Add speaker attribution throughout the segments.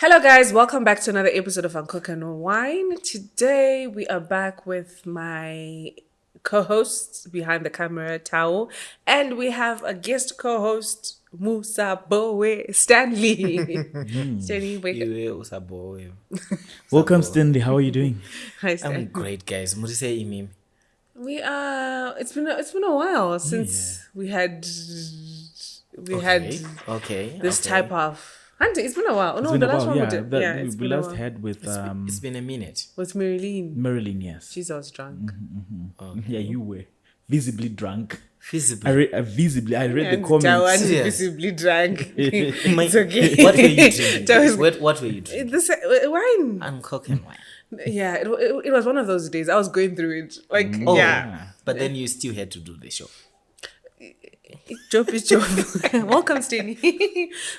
Speaker 1: Hello guys, welcome back to another episode of Uncork and Wine. Today we are back with my co-host behind the camera, Tao, and we have a guest co-host, Musabhowe, Stanley. Stanley,
Speaker 2: Musabhowe.
Speaker 3: Welcome, Stanley. How are you doing?
Speaker 1: Hi, Stanley.
Speaker 2: I'm great, guys. We
Speaker 1: It's been a while since we had this type of. Auntie, it's been a while.
Speaker 3: It's
Speaker 1: no,
Speaker 3: been
Speaker 1: the
Speaker 3: a
Speaker 1: last
Speaker 3: while,
Speaker 1: one we did.
Speaker 3: we
Speaker 1: been a
Speaker 3: last
Speaker 1: while.
Speaker 3: had with
Speaker 2: it's been a minute.
Speaker 1: With Marilyn.
Speaker 3: Marilyn, yes.
Speaker 1: She's always drunk.
Speaker 2: Okay.
Speaker 3: Yeah, you were visibly drunk.
Speaker 2: Visibly.
Speaker 3: I read the
Speaker 1: And
Speaker 3: comments.
Speaker 1: Tao was
Speaker 2: Yes.
Speaker 1: visibly drunk.
Speaker 2: It's
Speaker 1: okay.
Speaker 2: What were you drinking?
Speaker 1: That was-
Speaker 2: What were you drinking?
Speaker 1: Wine.
Speaker 2: Uncork and wine.
Speaker 1: Yeah, it was one of those days. I was going through it. Like,
Speaker 2: Oh,
Speaker 1: yeah.
Speaker 2: But then you still had to do the show.
Speaker 1: Job is job. Welcome, Stanley.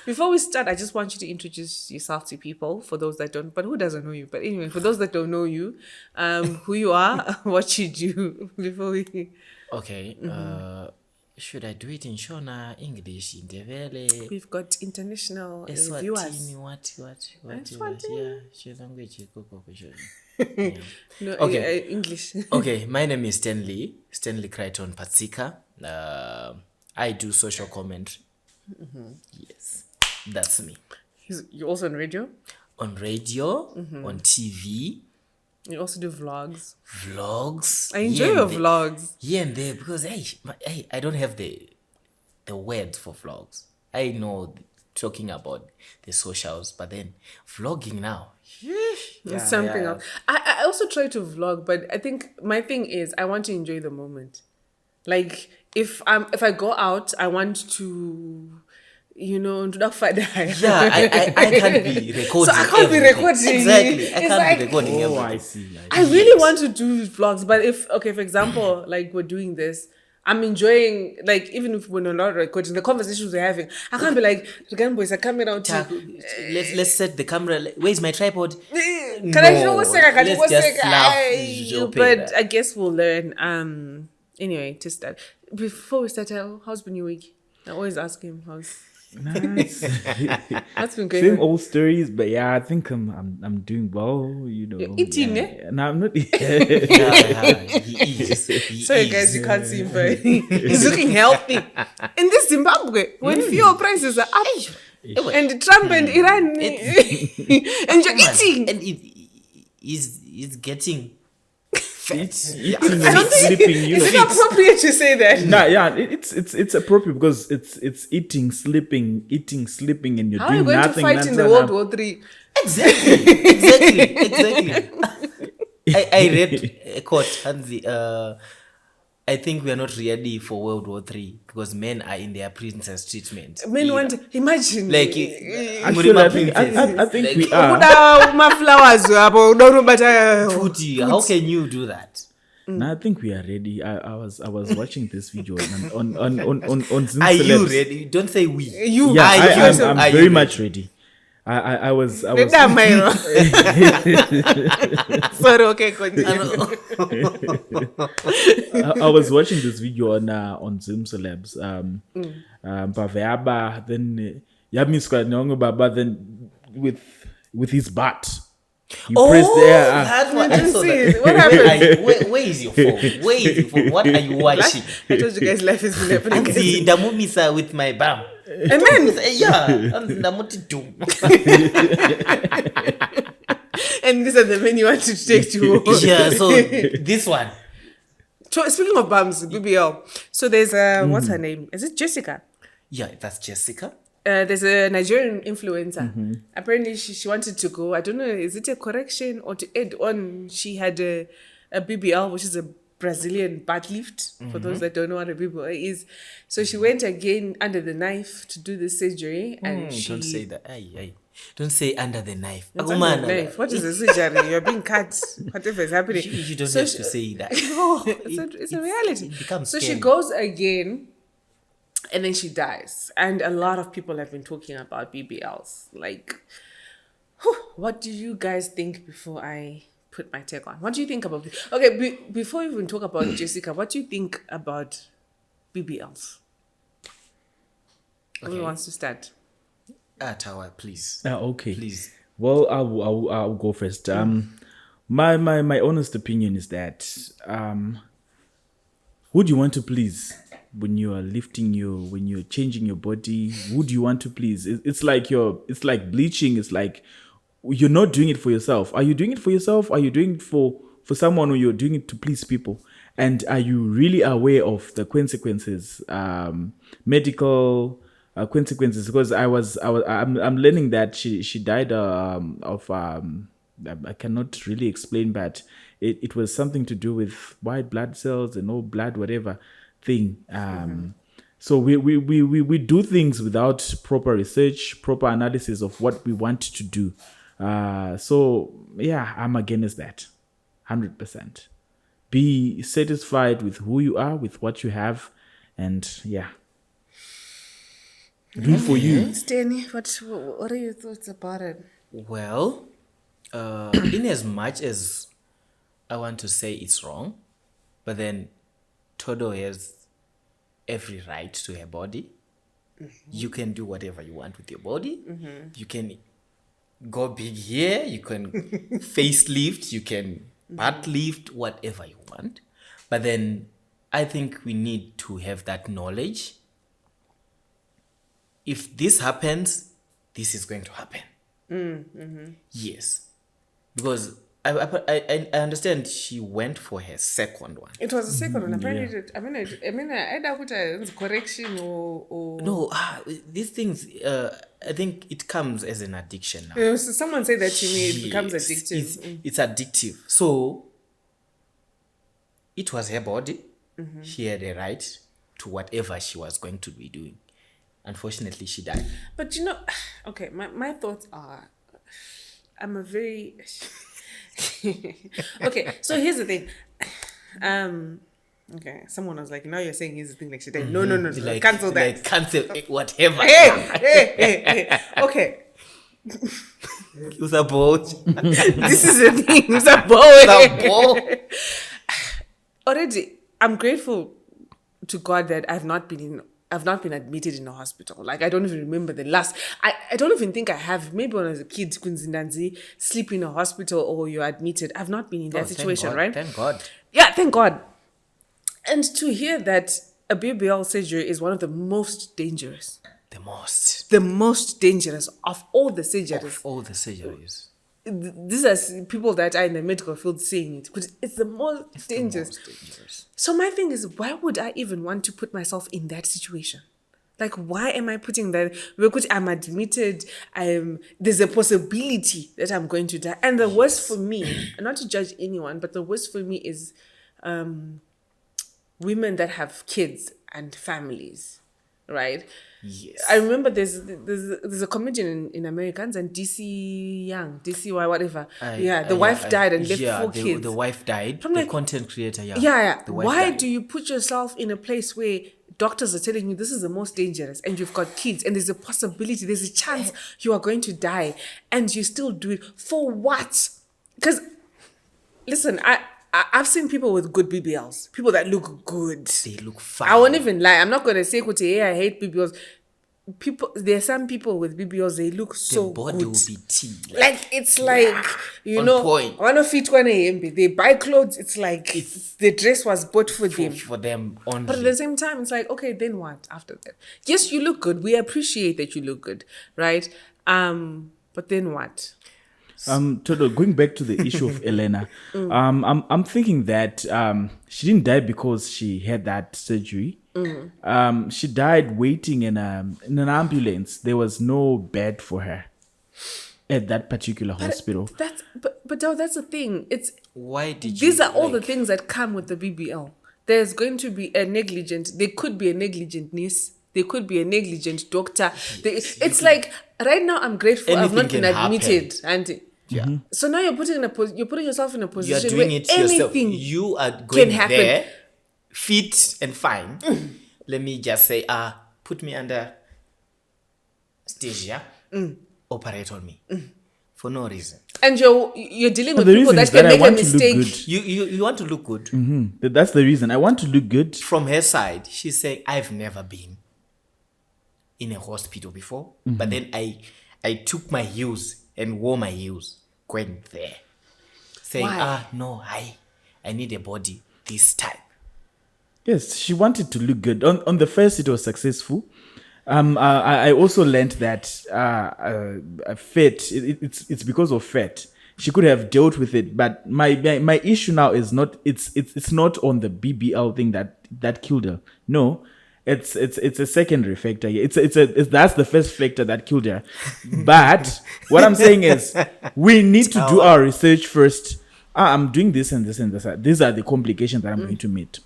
Speaker 1: Before we start, I just want you to introduce yourself to people, for those that don't, but who doesn't know you? But anyway, for those that don't know you, who you are, what you do, before we...
Speaker 2: Okay. Should I do it in Shona, English, in Devele,
Speaker 1: We've got international viewers.
Speaker 2: Eswatini, what?
Speaker 1: Eswatini.
Speaker 2: Yeah, she language.
Speaker 1: No,
Speaker 2: Okay.
Speaker 1: English.
Speaker 2: Okay, my name is Stanley Crichton Patsika. I do social commentary. Yes, that's me.
Speaker 1: You're also on radio?
Speaker 2: On radio, on TV,
Speaker 1: You also do vlogs.
Speaker 2: vlogs.
Speaker 1: I enjoy
Speaker 2: here
Speaker 1: your
Speaker 2: and there-
Speaker 1: vlogs.
Speaker 2: Here and there because I don't have the words for vlogs. I know talking about the socials, but then vlogging now.
Speaker 1: It's something else. I also try to vlog, but I think my thing is I want to enjoy the moment. Like if I go out, I want to, do that fight.
Speaker 2: Yeah, I can't be recording.
Speaker 1: So I can't be
Speaker 2: everything.
Speaker 1: recording.
Speaker 2: Exactly, I
Speaker 1: It's
Speaker 2: can't
Speaker 1: like-
Speaker 2: be recording
Speaker 3: Oh,
Speaker 2: everything.
Speaker 3: I see.
Speaker 1: I really want to do vlogs, but for example, like we're doing this, I'm enjoying, like, even if we're not recording, the conversations we're having, I can't be like, again, boys, I come around to...
Speaker 2: Let's set the camera. Where's my tripod?
Speaker 1: Can I show what's second? Can you
Speaker 2: let's just laugh.
Speaker 1: But I guess we'll learn. Anyway, to start. Before we start, how's been your week? I always ask him how's
Speaker 3: Nice.
Speaker 1: what's been going
Speaker 3: Same
Speaker 1: on.
Speaker 3: old stories, but yeah, I think I'm doing well.
Speaker 1: You're eating,
Speaker 3: yeah.
Speaker 1: eh?
Speaker 3: No, I'm not.
Speaker 2: He is.
Speaker 1: Sorry guys, you can't see him, but he's looking healthy. In this Zimbabwe, when fuel prices are up, and Trump and Iran, and you're eating.
Speaker 2: And he's getting fat.
Speaker 3: Eating and sleeping.
Speaker 1: Is it appropriate to say that?
Speaker 3: Nah, yeah, it's appropriate because it's eating, sleeping, and you're
Speaker 1: How are you
Speaker 3: doing
Speaker 1: going to
Speaker 3: nothing.
Speaker 1: fight in the World War III?
Speaker 2: Exactly. I read a quote, Hansi. I think we are not ready for World War III because men are in their princess treatment.
Speaker 1: Men want to imagine.
Speaker 2: Like,
Speaker 3: Actually, I think we are.
Speaker 1: Flowers,
Speaker 2: Futi, how can you do that?
Speaker 3: No, I think we are ready. I was watching this video on Zoom
Speaker 2: Are you
Speaker 3: Celebs.
Speaker 2: ready? Don't say we.
Speaker 1: You
Speaker 3: Yeah,
Speaker 2: Are you-
Speaker 3: I'm
Speaker 2: are
Speaker 3: very
Speaker 2: you
Speaker 3: much ready. I was
Speaker 1: Sorry, okay, continue.
Speaker 3: I was watching this video on Zoom Celebs. Baveaba, then Yami Skwanongo Baba, then with his butt. He pressed there.
Speaker 2: That's what I saw.
Speaker 1: see.
Speaker 2: That.
Speaker 1: What happened?
Speaker 2: Where is your phone? What are you watching?
Speaker 1: I told you guys life is been happening.
Speaker 2: Anzi ndamumisa with my bum.
Speaker 1: Amen.
Speaker 2: Yeah, ndamuti.
Speaker 1: And these are the men you want to take to.
Speaker 2: Yeah, so this one.
Speaker 1: So, speaking of bums, BBL. So there's what's her name? Is it Jessica?
Speaker 2: Yeah, that's Jessica.
Speaker 1: There's a Nigerian influencer. Apparently, she wanted to go. I don't know, is it a correction or to add on? She had a BBL, which is a Brazilian butt lift, for those that don't know what a BBL is. So she went again under the knife to do the surgery. And she...
Speaker 2: Don't say that. Aye. Don't say under the knife.
Speaker 1: It's under the knife. What is a surgery? You're being cut. Whatever is happening.
Speaker 2: You don't
Speaker 1: So
Speaker 2: have
Speaker 1: she-
Speaker 2: to say that.
Speaker 1: No, it's a reality.
Speaker 2: It becomes
Speaker 1: So she
Speaker 2: scary.
Speaker 1: goes again, and then she dies. And a lot of people have been talking about BBLs. Like, what do you guys think before I put my take on? What do you think about... Okay, before we even talk about Jessica, what do you think about BBLs? Who
Speaker 2: Okay.
Speaker 1: wants to start?
Speaker 2: Tawa, please.
Speaker 3: Okay.
Speaker 2: Please.
Speaker 3: Well, I'll go first. My honest opinion is that who do you want to please when you are when you're changing your body? Who do you want to please? It's like bleaching. It's like you're not doing it for yourself. Are you doing it for yourself? Are you doing it for someone, or you're doing it to please people? And are you really aware of the consequences, medical consequences? Because I'm learning that she died of I cannot really explain, but it was something to do with white blood cells and all blood whatever thing. So we do things without proper research, proper analysis of what we want to do. So yeah, I'm against that, 100%. Be satisfied with who you are, with what you have, and yeah, do it for you.
Speaker 1: Stanley, what are your thoughts about it?
Speaker 2: Well, in as much as I want to say it's wrong, but then Todo has every right to her body. You can do whatever you want with your body. You can go big here, you can facelift, you can butt lift, whatever you want. But then I think we need to have that knowledge. If this happens, this is going to happen. Yes. Because I understand she went for her second one.
Speaker 1: It was a second one. Apparently, I mean, I doubt it was correction or
Speaker 2: No, these things, I think it comes as an addiction now.
Speaker 1: So someone said that to me, it becomes
Speaker 2: Yes,
Speaker 1: addictive.
Speaker 2: It's addictive. So it was her body. She had a right to whatever she was going to be doing. Unfortunately, she died.
Speaker 1: But okay, my thoughts are, I'm a very okay. So here's the thing. Okay, someone was like, now you're saying here's the thing, like she died. No,
Speaker 2: Like,
Speaker 1: cancel that.
Speaker 2: Like, cancel whatever.
Speaker 1: Hey. Okay,
Speaker 2: Musabhowe.
Speaker 1: this is the thing, Musabhowe.
Speaker 2: Musabhowe.
Speaker 1: Already, I'm grateful to God that I've not been admitted in a hospital. Like, I don't even remember the last. I don't even think I have. Maybe when I was a kid, Kunzindanzi, sleep in a hospital or you're admitted. I've not been in that situation, right?
Speaker 2: Thank God.
Speaker 1: Yeah, thank God. And to hear that a BBL surgery is one of the most dangerous. The most dangerous of all the surgeries. These are people that are in the medical field saying it, because it's the most dangerous. So my thing is, why would I even want to put myself in that situation? Like, why am I putting that? Because I'm admitted, there's a possibility that I'm going to die. And the worst for me, not to judge anyone, but the worst for me is women that have kids and families, right?
Speaker 2: Yes.
Speaker 1: I remember there's a comedian in Americans, and DCY, whatever. The wife died and left 4 kids.
Speaker 2: The wife died.
Speaker 1: I'm
Speaker 2: the
Speaker 1: like,
Speaker 2: content creator,
Speaker 1: Yeah.
Speaker 2: The wife
Speaker 1: Why
Speaker 2: died.
Speaker 1: do you put yourself in a place where doctors are telling you this is the most dangerous, and you've got kids, and there's a possibility, there's a chance you are going to die, and you still do it for what? Because, listen, I've seen people with good BBLs, people that look good.
Speaker 2: They look fine.
Speaker 1: I won't even lie. I'm not going to say, I hate BBLs. There are some people with BBLs, they look so
Speaker 2: the body
Speaker 1: good.
Speaker 2: will be tea.
Speaker 1: Like, it's like,
Speaker 2: on point.
Speaker 1: one of it, one AM, they buy clothes, it's like the dress was bought for them.
Speaker 2: For them only.
Speaker 1: But at the same time, it's like, okay, then what after that? Yes, you look good. We appreciate that you look good, right? But then what?
Speaker 3: Todo, going back to the issue of Elena, I'm thinking that she didn't die because she had that surgery. She died waiting in an ambulance. There was no bed for her at that particular hospital.
Speaker 1: But that's the thing.
Speaker 2: Why did
Speaker 1: these are all the things that come with the BBL. There's going to be there could be a negligent nurse. There could be a negligent doctor. It's like, right now I'm grateful I've not been admitted. And so now you're putting yourself in a position where anything
Speaker 2: you are going
Speaker 1: can happen.
Speaker 2: There, fit and fine. Let me just say, put me under anesthesia. Operate on me for no reason.
Speaker 1: And you're dealing with
Speaker 3: The
Speaker 1: people
Speaker 3: reason
Speaker 1: that
Speaker 3: is
Speaker 1: can
Speaker 3: that I
Speaker 1: make a
Speaker 3: want to look
Speaker 1: mistake.
Speaker 3: good.
Speaker 2: You want to look good.
Speaker 3: That's the reason. I want to look good.
Speaker 2: From her side, she's saying, I've never been in a hospital before, but then I took my heels and wore my heels going there, saying,
Speaker 1: Why?
Speaker 2: no, I need a body this type.
Speaker 3: Yes, she wanted to look good. On the first, it was successful. I also learned that fat. It's because of fat. She could have dealt with it, but my issue now is not. It's not on the BBL thing that killed her. No, it's a secondary factor. That's the first factor that killed her. But what I'm saying is, we need to do our research first. I'm doing this and this and this. These are the complications that I'm going to meet.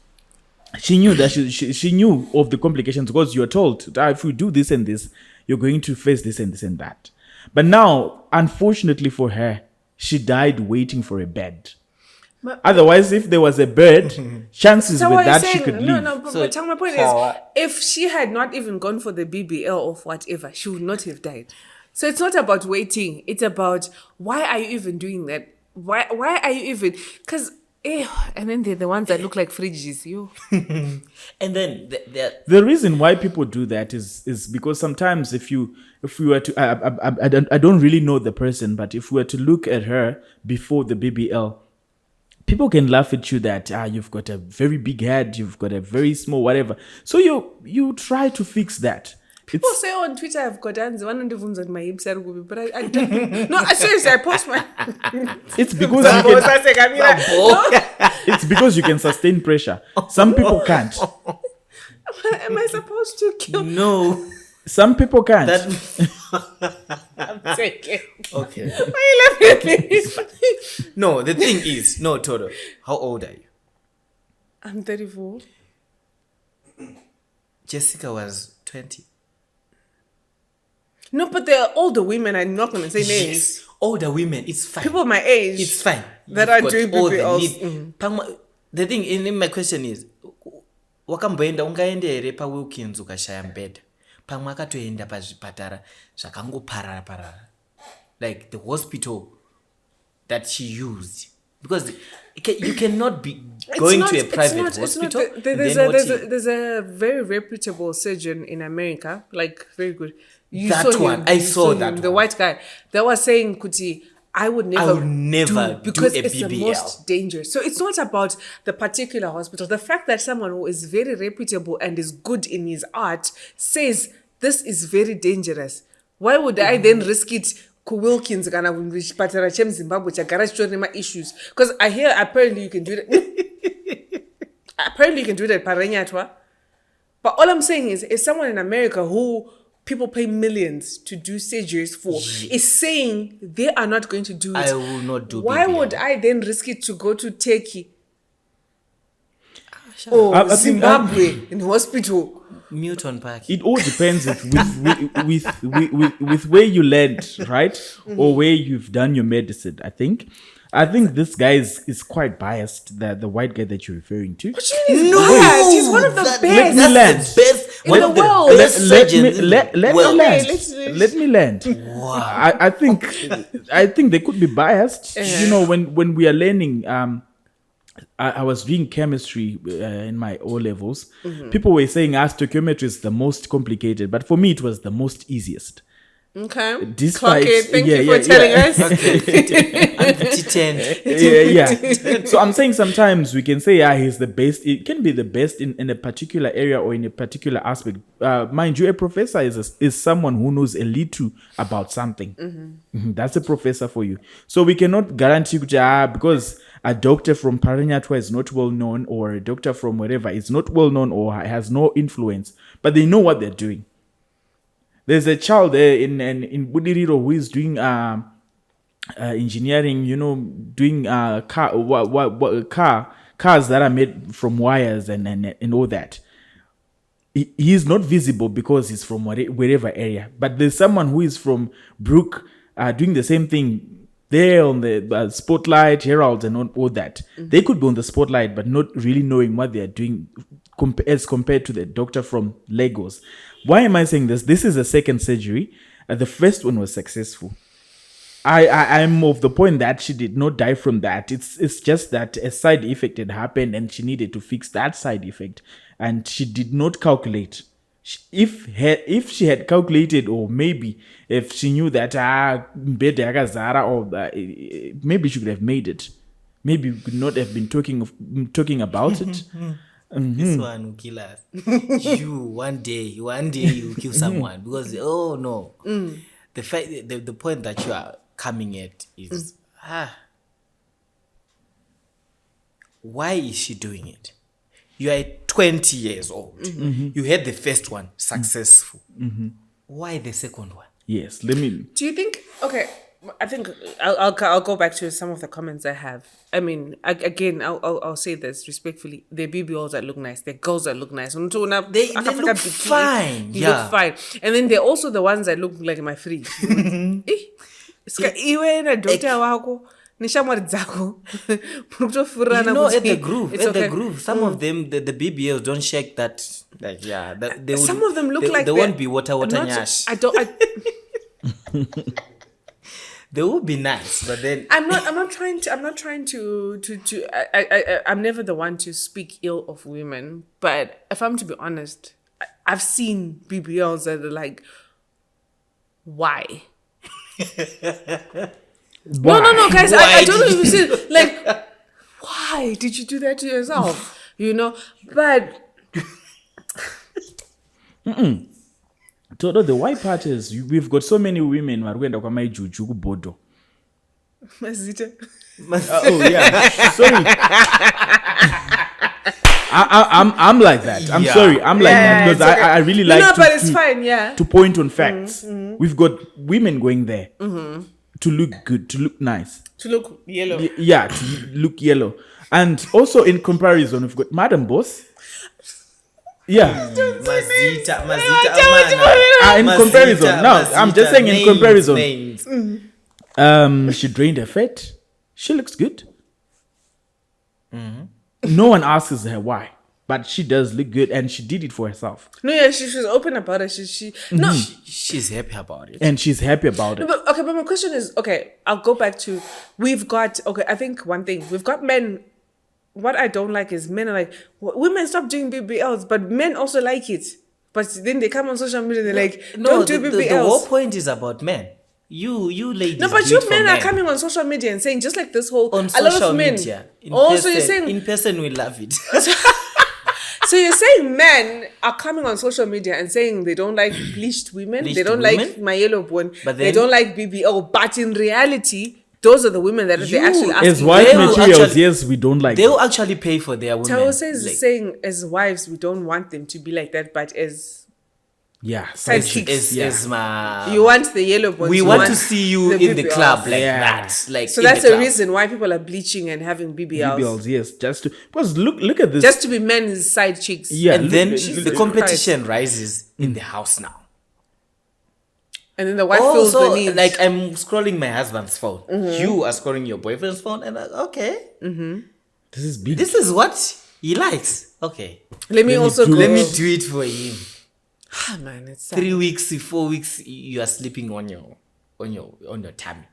Speaker 3: She knew that she knew of the complications because you're told that if you do this and this, you're going to face this and this and that. But now, unfortunately for her, she died waiting for a bed. Otherwise, if there was a bed, chances were that she could live.
Speaker 1: But my point is, if she had not even gone for the BBL or whatever, she would not have died. So it's not about waiting. It's about, why are you even doing that? Why are you even... Because... and then they're the ones that look like fridges, you.
Speaker 2: And then
Speaker 3: the reason why people do that is because sometimes if we were to I don't really know the person, but if we were to look at her before the BBL, people can laugh at you that you've got a very big head, you've got a very small whatever. So you try to fix that.
Speaker 1: People say on Twitter I've got hands. One of the ones on my hips are good, but I don't. No, seriously, I post my.
Speaker 3: It's because it's because you can sustain pressure. Some people can't.
Speaker 1: Am I supposed to kill?
Speaker 2: No.
Speaker 3: Some people can't.
Speaker 1: I'm taking.
Speaker 2: Okay.
Speaker 1: Why are you laughing at me?
Speaker 2: No, the thing is, no, Toto, how old are you?
Speaker 1: I'm 34.
Speaker 2: Jessica was 20.
Speaker 1: No, but they're older women. I'm not going to say names.
Speaker 2: Yes, older women, it's fine.
Speaker 1: People my age.
Speaker 2: It's fine.
Speaker 1: That
Speaker 2: You've
Speaker 1: are
Speaker 2: got
Speaker 1: doing
Speaker 2: all the
Speaker 1: BBLs.
Speaker 2: need. The thing in my question is, wakamboenda ungaende here paWilkins ukashaya mbedha. Pamwe akatoenda pazvipatara zvakangoparara. Like the hospital that she used. Because you cannot be going to a private hospital.
Speaker 1: There's a very reputable surgeon in America, like very good.
Speaker 2: I saw that
Speaker 1: the white guy that was saying, Kuti, I would never do because
Speaker 2: a
Speaker 1: it's
Speaker 2: BBL.
Speaker 1: the most dangerous. So it's not about the particular hospital. The fact that someone who is very reputable and is good in his art says this is very dangerous. Why would I then risk it? Wilkins kana kuchipatara chemuZimbabwe chagara chitorema issues, because I hear apparently you can do that. Apparently you can do that parenyatwa. But all I'm saying is someone in America who people pay millions to do surgeries for is saying they are not going to do it.
Speaker 2: I will not do
Speaker 1: Why
Speaker 2: BBL.
Speaker 1: would I then risk it to go to Turkey or Zimbabwe in hospital?
Speaker 2: Mute on pack.
Speaker 3: It all depends with where you land, right? Or where you've done your medicine. I think this guy is quite biased. The white guy that you're referring to.
Speaker 1: No, he's one of the best.
Speaker 3: Let me land.
Speaker 1: In the world.
Speaker 3: Let me land.
Speaker 2: Wow.
Speaker 3: I think they could be biased. You know, when we are learning. I was doing chemistry in my O levels. People were saying stoichiometry is the most complicated, but for me it was the most easiest.
Speaker 1: Okay.
Speaker 3: Despite,
Speaker 1: Thank you for telling us.
Speaker 3: Yeah. So I'm saying sometimes we can say, he's the best. It can be the best in a particular area or in a particular aspect. Mind you, a professor is someone who knows a little about something. That's a professor for you. So we cannot guarantee because a doctor from Paranyatwa is not well known, or a doctor from wherever is not well known or has no influence, but they know what they're doing. There's a child there in Budiriro who is doing engineering, doing cars that are made from wires and all that. He is not visible because he's from wherever area. But there's someone who is from Brook doing the same thing there on the Spotlight, Herald, and all that. They could be on the Spotlight, but not really knowing what they are doing as compared to the doctor from Lagos. Why am I saying this? This is a second surgery. The first one was successful. I'm of the point that she did not die from that. It's just that a side effect had happened and she needed to fix that side effect. And she did not calculate. If she had calculated, or maybe if she knew that mbede yakazara, or maybe she could have made it. Maybe we could not have been talking about it.
Speaker 2: This one will kill us. You one day you kill someone because no. The fact, the point that you are coming at is why is she doing it? You are 20 years old. You had the first one successful. Why the second one?
Speaker 3: Yes, let me.
Speaker 1: Do you think? Okay, I think I'll go back to some of the comments I have. I mean, I'll say this respectfully. They're BBLs that look nice. They're girls that look nice. They
Speaker 2: look fine.
Speaker 1: They look fine. And then they're also the ones that look like my free. Iwe na daughter wako. At
Speaker 2: the groove, some of them, the BBLs don't shake that. Like, they would,
Speaker 1: some of them look like
Speaker 2: they won't be water nyash. They would be nice, but then
Speaker 1: I'm not trying to I'm never the one to speak ill of women, but if I'm to be honest, I've seen BBLs that are like, why? No, guys, I don't know if you see, like, why did you do that to yourself? But
Speaker 3: Todo, the white part is we've got so many women marwenda kwa maijuju kubodo.
Speaker 1: Mazita.
Speaker 3: Oh yeah, sorry. I'm like that. I'm sorry. I'm like that because I really like
Speaker 1: but it's fine. Yeah.
Speaker 3: To point on facts. We've got women going there to look good, to look nice,
Speaker 1: to look yellow.
Speaker 3: Yeah, to look yellow, and also in comparison, we've got Madam Boss. Yeah.
Speaker 2: Mazita.
Speaker 3: In comparison, no, I'm just saying in comparison. She drained her fat. She looks good. No one asks her why, but she does look good, and she did it for herself.
Speaker 1: No, yeah, she's open about it.
Speaker 2: She's happy about it,
Speaker 3: and she's happy about it.
Speaker 1: But my question is, I'll go back to I think one thing we've got men. What I don't like is men are like, women stop doing BBLs, but men also like it. But then they come on social media, they're like, don't do BBLs.
Speaker 2: The whole point is about men. You ladies.
Speaker 1: No, but you men are coming on social media and saying just like this whole
Speaker 2: on
Speaker 1: a
Speaker 2: social
Speaker 1: lot of men.
Speaker 2: Media.
Speaker 1: You're saying
Speaker 2: in person we love it.
Speaker 1: So you're saying men are coming on social media and saying they don't like bleached women, they don't like my yellow bone, but they don't like BBL. But in reality, those are the women that they actually ask.
Speaker 3: As white materials, yes, we don't like.
Speaker 2: They will actually pay for their women.
Speaker 1: Tao says saying as wives we don't want them to be like that, but as side chicks, you want the yellow bones.
Speaker 2: We want to see you in the club like that. Like
Speaker 1: so that's the reason why people are bleaching and having BBLs.
Speaker 3: BBLs, yes, just to because look at this.
Speaker 1: Just to be men's side chicks.
Speaker 3: Yeah,
Speaker 2: and then the competition rises in the house now.
Speaker 1: And then the wife feels the need.
Speaker 2: Like I'm scrolling my husband's phone. You are scrolling your boyfriend's phone, and
Speaker 3: this is big.
Speaker 2: This is what he likes. Okay,
Speaker 1: let me do
Speaker 2: it for him.
Speaker 1: Man, it's
Speaker 2: 3 weeks, 4 weeks, you are sleeping on your tummy,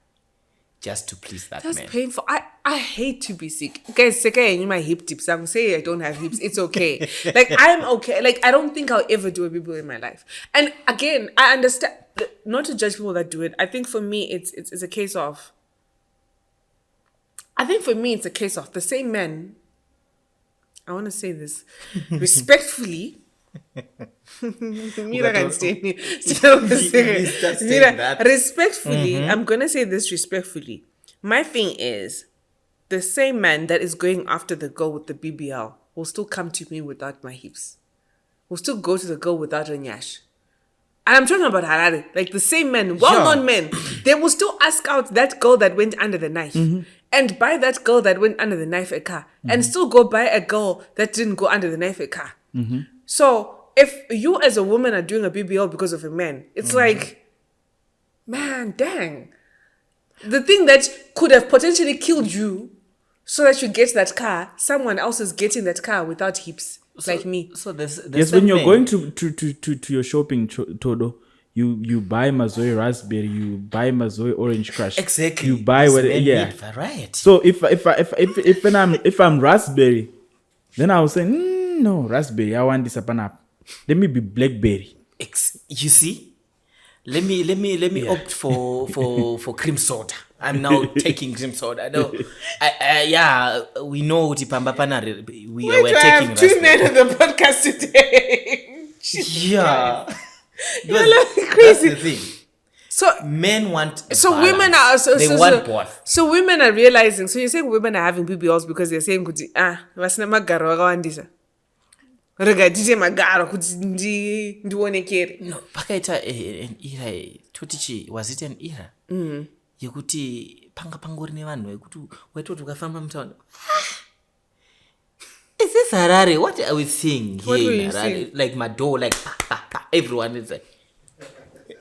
Speaker 2: just to please that man.
Speaker 1: That's painful. I hate to be sick, guys. Second, my hip tips. I'm saying I don't have hips. It's okay. Like I'm okay. Like I don't think I'll ever do a BBL in my life. And again, I understand. Not to judge people that do it. I think for me, it's a case of. I think for me, it's a case of the same men. I want to say this respectfully. Respectfully, I'm gonna say this respectfully. My thing is, the same man that is going after the girl with the BBL will still come to me without my hips. Will still go to the girl without a nyash. And I'm talking about Harare. Like the same men, well-known men, they will still ask out that girl that went under the knife and buy that girl that went under the knife a car and still go buy a girl that didn't go under the knife a car. So if you as a woman are doing a BBL because of a man, it's like, man, dang. The thing that could have potentially killed you so that you get that car, someone else is getting that car without hips. Like me.
Speaker 2: So there's
Speaker 3: yes, when you're going to your shopping, Todo, you buy Mazoe raspberry, you buy Mazoe orange crush.
Speaker 2: Exactly.
Speaker 3: You buy
Speaker 2: variety.
Speaker 3: So if I'm raspberry, then I will say no raspberry. I want this up and up. Let me be Blackberry.
Speaker 2: You see, let me opt for cream soda. I'm now taking cream soda. No, we know Tipamba Panare. We're
Speaker 1: I
Speaker 2: taking
Speaker 1: have 2 men
Speaker 2: raspberry.
Speaker 1: on the podcast today.
Speaker 2: Yeah,
Speaker 1: You're like
Speaker 2: that's
Speaker 1: crazy.
Speaker 2: the thing.
Speaker 1: So
Speaker 2: Men want
Speaker 1: so
Speaker 2: balance.
Speaker 1: women are
Speaker 2: they want both.
Speaker 1: So women are realizing. So you're saying women are having BBLs because they're saying kuti vasina magaro akawandisa. Rega DJ magaro kuti ndionekere.
Speaker 2: No, pakaita an era totichi, was it an era? Yekuti panga pangori nevanhu vekuti waitoti ukafamba mutaunda. Is this Harare? What are we seeing
Speaker 1: What
Speaker 2: here
Speaker 1: were
Speaker 2: in
Speaker 1: you
Speaker 2: Harare?
Speaker 1: seeing?
Speaker 2: Like my door, like everyone is like,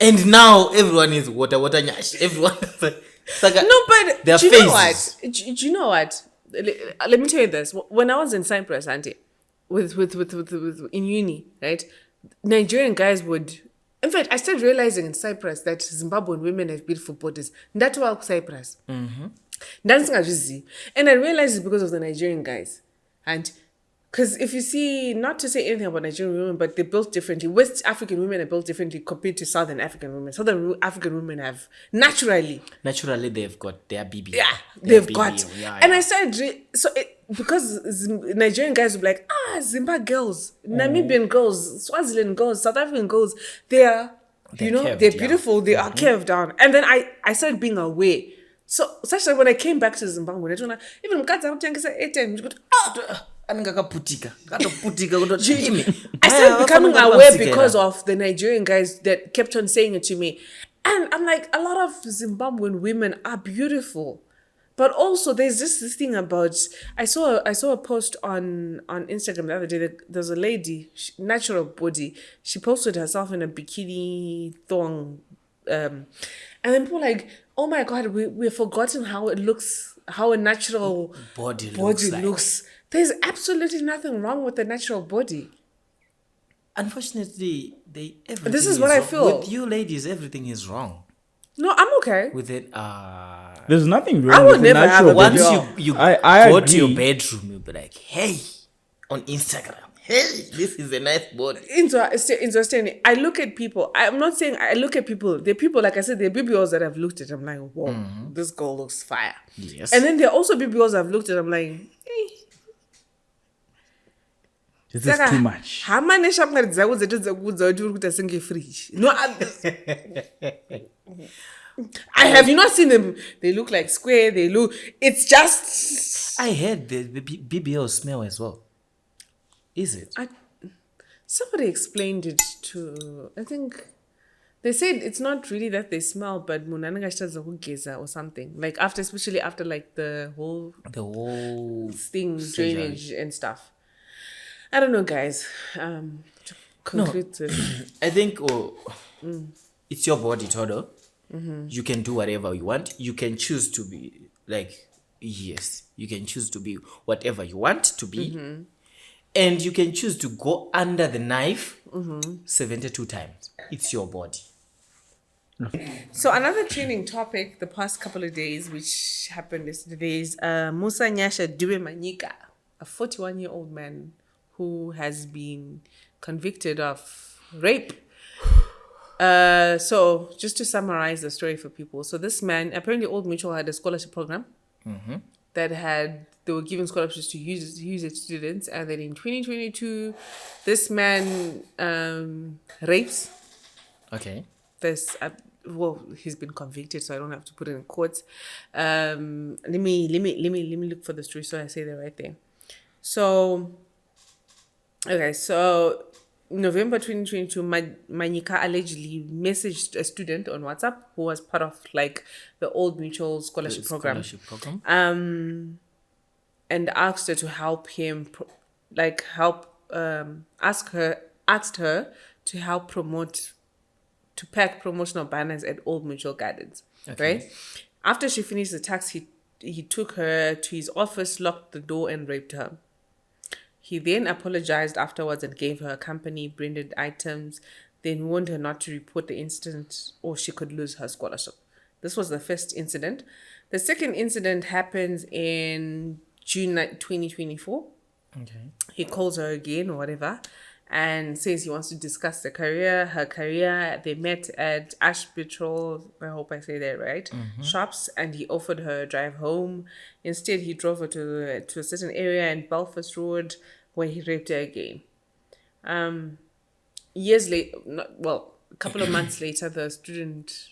Speaker 2: and now everyone is water nyash. Everyone is like,
Speaker 1: No, but
Speaker 2: their
Speaker 1: do you know what?
Speaker 2: faces.
Speaker 1: Do you know what? Let me tell you this. When I was in Cyprus, auntie, with in uni, right? Nigerian guys would. In fact, I started realizing in Cyprus that Zimbabwean women have beautiful bodies. That's why Cyprus. Dancing and I realized it's because of the Nigerian guys. And because if you see, not to say anything about Nigerian women, but they're built differently. West African women are built differently compared to Southern African women. Southern African women have naturally
Speaker 2: They've got their BBL.
Speaker 1: yeah,
Speaker 2: Their
Speaker 1: they've got.
Speaker 2: BBL, yeah,
Speaker 1: And
Speaker 2: yeah.
Speaker 1: I started, because Nigerian guys will be like, Zimbabwe girls, Namibian girls, Swaziland girls, South African girls, they're
Speaker 2: curved,
Speaker 1: they're
Speaker 2: yeah.
Speaker 1: beautiful, they are curved down. And then I started being aware. So, such that when I came back to Zimbabwe, even
Speaker 2: Anengakaputika.
Speaker 1: I started becoming aware because of the Nigerian guys that kept on saying it to me. And I'm like, a lot of Zimbabwean women are beautiful. But also there's just this thing about, I saw a post on Instagram the other day that there's a lady, natural body. She posted herself in a bikini thong. And then people were like, oh my God, we've forgotten how it looks, how a natural
Speaker 2: body
Speaker 1: looks. There's absolutely nothing wrong with the natural body.
Speaker 2: Unfortunately,
Speaker 1: This is what I feel.
Speaker 2: With you ladies, everything is wrong.
Speaker 1: No, I'm okay.
Speaker 2: With it,
Speaker 3: There's nothing
Speaker 1: I
Speaker 3: wrong
Speaker 1: would
Speaker 3: with the
Speaker 1: never have
Speaker 3: natural
Speaker 1: a
Speaker 3: body.
Speaker 2: once you
Speaker 3: I
Speaker 2: go to your
Speaker 3: agree.
Speaker 2: bedroom, you'll be like, hey, on Instagram, hey, this is a nice body.
Speaker 1: Interesting. I look at people. I'm not saying I look at people. There are people, like I said, there are BBLs that I've looked at. I'm like, whoa, this girl looks fire.
Speaker 2: Yes.
Speaker 1: And then there are also BBLs I've looked at. I'm like, hey.
Speaker 3: This is too much.
Speaker 1: How many shamkari dzako dzetu dzekudza kuti uri kuita senge fridge? No, have you not seen them? They look like square. It's just.
Speaker 2: I heard the BBL smell as well. Is it?
Speaker 1: Somebody explained it to. I think they said it's not really that they smell, but munananga shitaza kugeza or something. Like especially after like the whole thing,
Speaker 2: surgery.
Speaker 1: drainage and stuff. I don't know, guys. To conclude this.
Speaker 2: I think it's your body, Todo. You can do whatever you want. You can choose to be like, yes, you can choose to be whatever you want to be. And you can choose to go under the knife 72 times. It's your body.
Speaker 1: So another training topic the past couple of days, which happened yesterday, is Musabhowe Manyika, a 41-year-old man who has been convicted of rape. So just to summarize the story for people. So this man, apparently Old Mutual had a scholarship program that they were giving scholarships to UZ students. And then in 2022, this man rapes.
Speaker 2: Okay.
Speaker 1: He's been convicted, so I don't have to put it in quotes. Let me look for the story so I say the right thing. So November 2022, Manyika allegedly messaged a student on WhatsApp who was part of like the Old Mutual scholarship program. And asked her to help him, asked her to help to pack promotional banners at Old Mutual Gardens.
Speaker 2: Okay.
Speaker 1: Right? After she finished the task, he took her to his office, locked the door, and raped her. He then apologized afterwards and gave her a company branded items, then warned her not to report the incident or she could lose her scholarship. This was the first incident. The second incident happens in June 2024.
Speaker 2: Okay.
Speaker 1: He calls her again or whatever and says he wants to discuss her career. They met at Ashbitral, I hope I say that right, shops, and he offered her a drive home. Instead, he drove her to a certain area in Belfast Road where he raped her again. Years later, a couple of months later, the student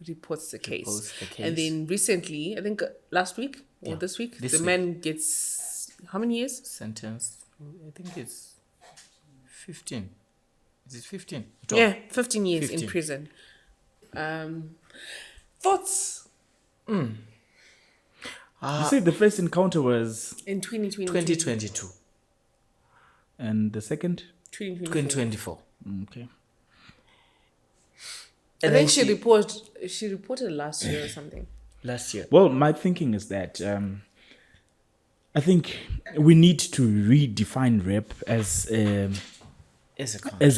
Speaker 1: reports the case. And then recently, I think last week or this week, the man gets how many years?
Speaker 2: Sentence. I think it's 15. Is it 15?
Speaker 1: 12. Yeah, 15 years in prison. Thoughts?
Speaker 3: You said the first encounter was
Speaker 1: in
Speaker 2: 2022.
Speaker 3: And the second?
Speaker 2: 2024.
Speaker 3: Okay.
Speaker 1: And then she reported last year or something.
Speaker 2: Last year.
Speaker 3: Well, my thinking is that I think we need to redefine rape as a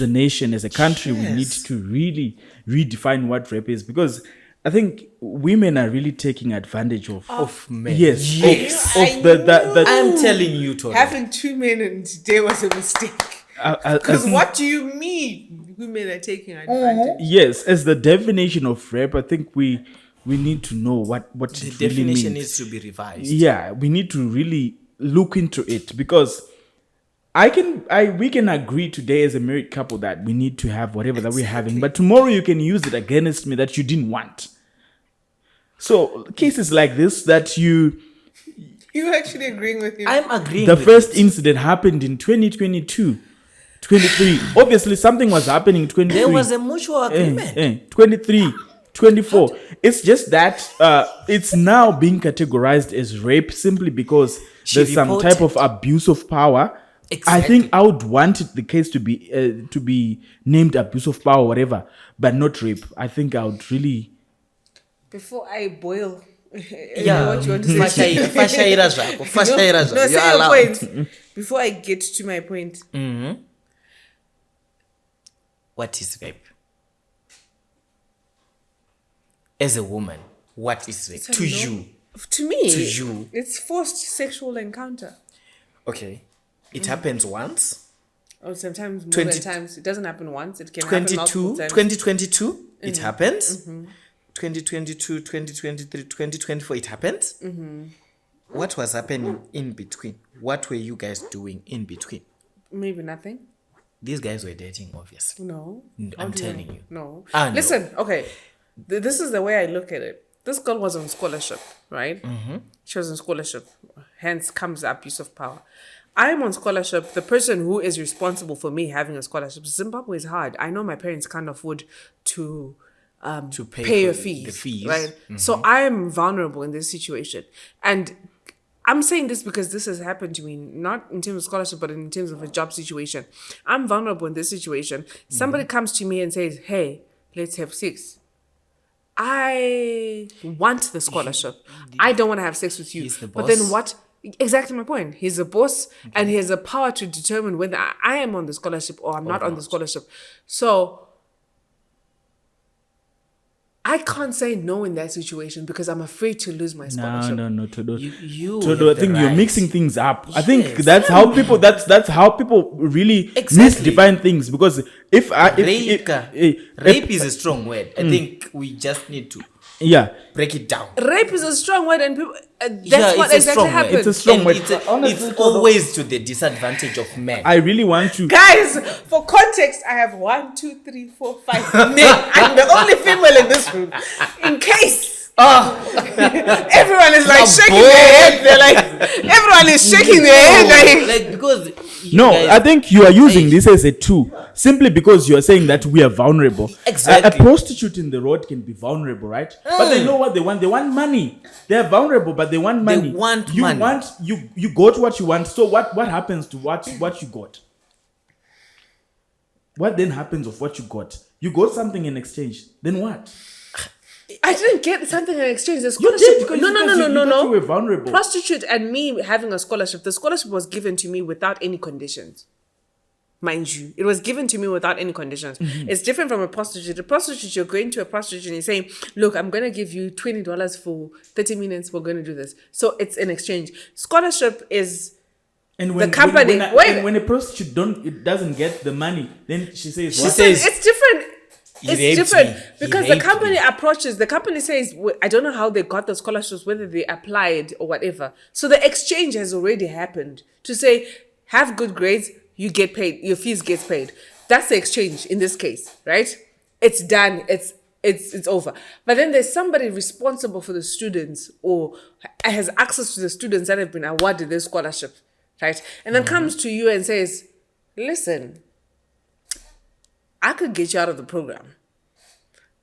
Speaker 3: nation, as a country. We need to really redefine what rape is, because I think women are really taking advantage of
Speaker 2: men.
Speaker 3: Yes. Of the
Speaker 2: I'm telling you, Toto.
Speaker 1: Having 2 men in today was a mistake. Because what do you mean women are taking advantage?
Speaker 3: Yes, as the definition of rape, I think we need to know what
Speaker 2: the
Speaker 3: it really
Speaker 2: definition
Speaker 3: means.
Speaker 2: needs to be revised.
Speaker 3: Yeah, we need to really look into it, because we can agree today as a married couple that we need to have whatever that we're having, but tomorrow you can use it against me that you didn't want. So cases like this that you're
Speaker 1: actually agreeing with him.
Speaker 2: I'm agreeing.
Speaker 3: The first incident happened in 2022. 23. Obviously, something was happening in 23.
Speaker 2: There was a mutual agreement.
Speaker 3: 23, 24. It's just that it's now being categorized as rape simply because there's some type of abuse of power. Exactly. I think I would want the case to be named abuse of power, whatever, but not rape. I think I would really.
Speaker 1: Before I boil.
Speaker 2: Yeah,
Speaker 1: what you want to say? No, say your point. Before I get to my point.
Speaker 2: Mm-hmm. What is rape? As a woman, what is rape to you?
Speaker 1: To me, it's forced sexual encounter.
Speaker 2: Okay, it happens once.
Speaker 1: Or sometimes more than times. It doesn't happen once. It can happen multiple times.
Speaker 2: 2022, it happens. 2022, 2023, 2024, it happens. What was happening in between? What were you guys doing in between?
Speaker 1: Maybe nothing.
Speaker 2: These guys were dating, obviously.
Speaker 1: No.
Speaker 2: I'm telling you.
Speaker 1: No.
Speaker 2: No.
Speaker 1: Listen, okay. This is the way I look at it. This girl was on scholarship, right? She was on scholarship. Hence comes the abuse of power. I'm on scholarship. The person who is responsible for me having a scholarship, Zimbabwe is hard. I know my parents can't afford to pay your fees,
Speaker 2: the fees,
Speaker 1: right? So I am vulnerable in this situation. And I'm saying this because this has happened to me, not in terms of scholarship, but in terms of a job situation. I'm vulnerable in this situation. Somebody comes to me and says, hey, let's have sex. I want the scholarship. I don't want to have sex with you.
Speaker 2: He's the
Speaker 1: but
Speaker 2: boss.
Speaker 1: then what? Exactly my point. He's the boss and he has the power to determine whether I am on the scholarship or I'm not on the scholarship. So I can't say no in that situation because I'm afraid to lose my scholarship.
Speaker 3: No, Todo.
Speaker 2: Todo,
Speaker 3: I think you're mixing things up. I think that's how people really misdefine things. Because
Speaker 2: rape is a strong word. I think we just need to break it down.
Speaker 1: Rape is a strong word, and people. That's what exactly happened.
Speaker 3: It's a strong word.
Speaker 2: It's always to the disadvantage of men.
Speaker 3: I really want to.
Speaker 1: Guys, for context, I have 1, 2, 3, 4, 5 men. I'm the only female in this room. In case. Everyone is like shaking their head. They're like, everyone is shaking their head.
Speaker 2: Like because.
Speaker 3: I think you are using this as a tool simply because you are saying that we are vulnerable.
Speaker 2: Exactly.
Speaker 3: A prostitute in the road can be vulnerable, right? But they know what they want. They want money. They are vulnerable, but they want money.
Speaker 2: They want money.
Speaker 3: You got what you want. So what happens to what you got? What then happens of what you got? You got something in exchange. Then what?
Speaker 1: I didn't get something in exchange. The
Speaker 3: You
Speaker 1: scholarship.
Speaker 3: did because
Speaker 1: No.
Speaker 3: you were vulnerable.
Speaker 1: Prostitute and me having a scholarship. The scholarship was given to me without any conditions. Mind you, it was given to me without any conditions. It's different from a prostitute. A prostitute, you're going to a prostitute and you're saying, look, I'm going to give you $20 for 30 minutes. We're going to do this. So it's an exchange. Scholarship is
Speaker 3: And when,
Speaker 1: the company.
Speaker 3: when a prostitute doesn't get the money, then she says,
Speaker 2: She
Speaker 3: what?
Speaker 2: says,
Speaker 1: it's different.
Speaker 2: "He
Speaker 1: It's
Speaker 2: raped
Speaker 1: different
Speaker 2: me. He
Speaker 1: because the
Speaker 2: raped
Speaker 1: company
Speaker 2: me."
Speaker 1: approaches. The company says, "I don't know how they got the scholarships, whether they applied or whatever." So the exchange has already happened to say, "Have good grades, you get paid. Your fees gets paid." That's the exchange in this case, right? It's done. It's over. But then there's somebody responsible for the students or has access to the students that have been awarded this scholarship, right? And then comes to you and says, "Listen, I could get you out of the program."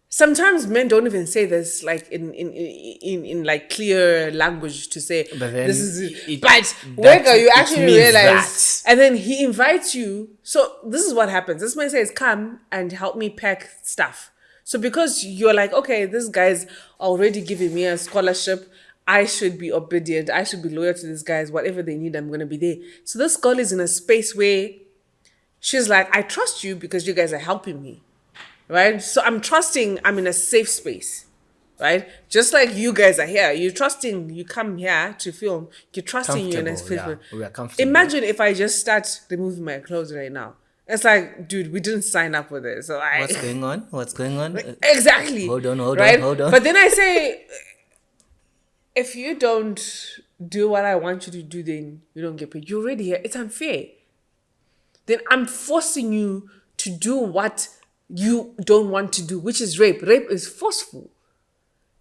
Speaker 1: Sometimes men don't even say this like in like clear language to say
Speaker 2: But then
Speaker 1: this is
Speaker 2: it-
Speaker 1: but
Speaker 2: that-
Speaker 1: Wega, you
Speaker 2: it
Speaker 1: actually
Speaker 2: means
Speaker 1: realize,
Speaker 2: that.
Speaker 1: and then he invites you. So this is what happens. This man says, "Come and help me pack stuff." So because you're like, okay, this guy's already giving me a scholarship, I should be obedient. I should be loyal to these guys. Whatever they need, I'm gonna be there. So this girl is in a space where she's like, I trust you because you guys are helping me, right? So I'm trusting I'm in a safe space, right? Just like you guys are here. You're trusting you come here to film. You're trusting you're in a safe
Speaker 2: Comfortable,
Speaker 1: space.
Speaker 2: yeah. We are comfortable.
Speaker 1: Imagine if I just start removing my clothes right now. It's like, dude, we didn't sign up with it. So I
Speaker 2: What's going on? What's going on?
Speaker 1: exactly.
Speaker 2: Hold on.
Speaker 1: right?
Speaker 2: Hold on.
Speaker 1: But then I say, if you don't do what I want you to do, then you don't get paid. You're already here. It's unfair. Then I'm forcing you to do what you don't want to do, which is rape. Rape is forceful.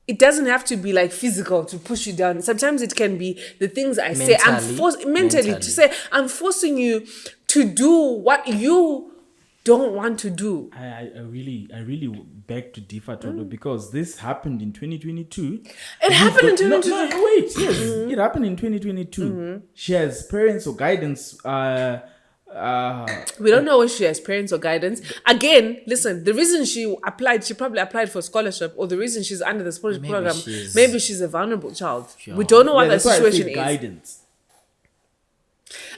Speaker 1: It doesn't have to be like physical to push you down. Sometimes it can be the things I say. I'm mentally to say I'm forcing you to do what you don't want to do.
Speaker 3: I really beg to differ, Toto, because this happened in 2022.
Speaker 1: It happened in 2022.
Speaker 3: No, wait, yes, it happened in 2022. She has parents or guidance.
Speaker 1: We don't know if she has parents or guidance. Again, listen, the reason she probably applied for scholarship, or the reason she's under the scholarship program, maybe she's a vulnerable child.
Speaker 2: Sure.
Speaker 1: We don't know what the
Speaker 3: that's why I
Speaker 1: situation
Speaker 3: said
Speaker 1: is.
Speaker 3: guidance.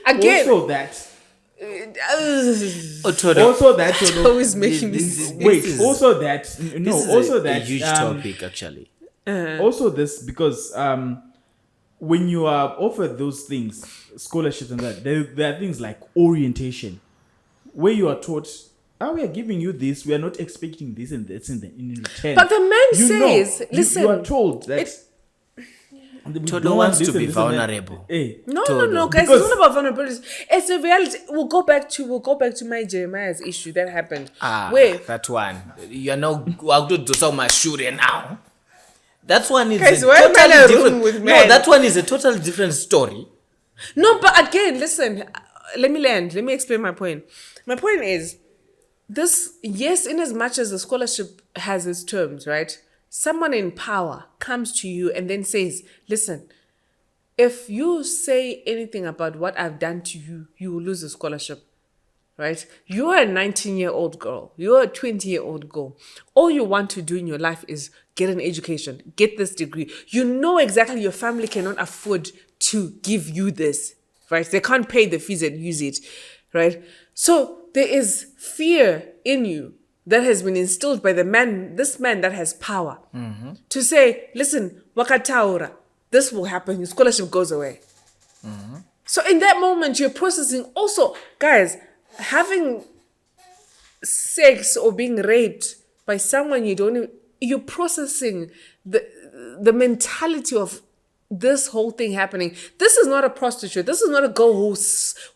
Speaker 1: Again,
Speaker 3: Also that.
Speaker 2: Otodo.
Speaker 3: Also that. Toto,
Speaker 1: always making me
Speaker 3: wait.
Speaker 2: is-
Speaker 3: Also that. No.
Speaker 2: This is
Speaker 3: Also
Speaker 2: a
Speaker 3: that.
Speaker 2: huge topic actually.
Speaker 3: Also this because when you are offered those things, scholarships and that, there are things like orientation, where you are taught, we are giving you this, we are not expecting this and that's in return.
Speaker 1: But the man
Speaker 3: You
Speaker 1: says,
Speaker 3: know,
Speaker 1: listen,
Speaker 3: you are told that we
Speaker 2: Todo
Speaker 3: don't want
Speaker 2: wants
Speaker 3: this
Speaker 2: to
Speaker 3: and
Speaker 2: be
Speaker 3: this and that.
Speaker 2: vulnerable.
Speaker 1: no,
Speaker 2: Todo.
Speaker 1: guys,
Speaker 3: Because-
Speaker 1: it's not about vulnerability. It's a reality. We'll go back to my Jeremiah's issue that happened. Where
Speaker 2: That one. You are now out to do so much shooting now. That one is
Speaker 1: Guys,
Speaker 2: a
Speaker 1: why am I in a
Speaker 2: totally
Speaker 1: room
Speaker 2: different.
Speaker 1: with
Speaker 2: No,
Speaker 1: men?
Speaker 2: that one is a totally different story.
Speaker 1: No, but again, listen, let me land. Let me explain my point. My point is this, yes, in as much as the scholarship has its terms, right? Someone in power comes to you and then says, listen, if you say anything about what I've done to you, you will lose the scholarship. Right? You're a 19-year-old girl. You're a 20-year-old girl. All you want to do in your life is get an education, get this degree. You know exactly your family cannot afford to give you this, right? They can't pay the fees and use it, right? So there is fear in you that has been instilled by this man that has power to say, listen, wakataura, this will happen, your scholarship goes away. So in that moment, you're processing also, guys, having sex or being raped by someone you don't even, you're processing the mentality of this whole thing happening. This is not a prostitute. This is not a girl who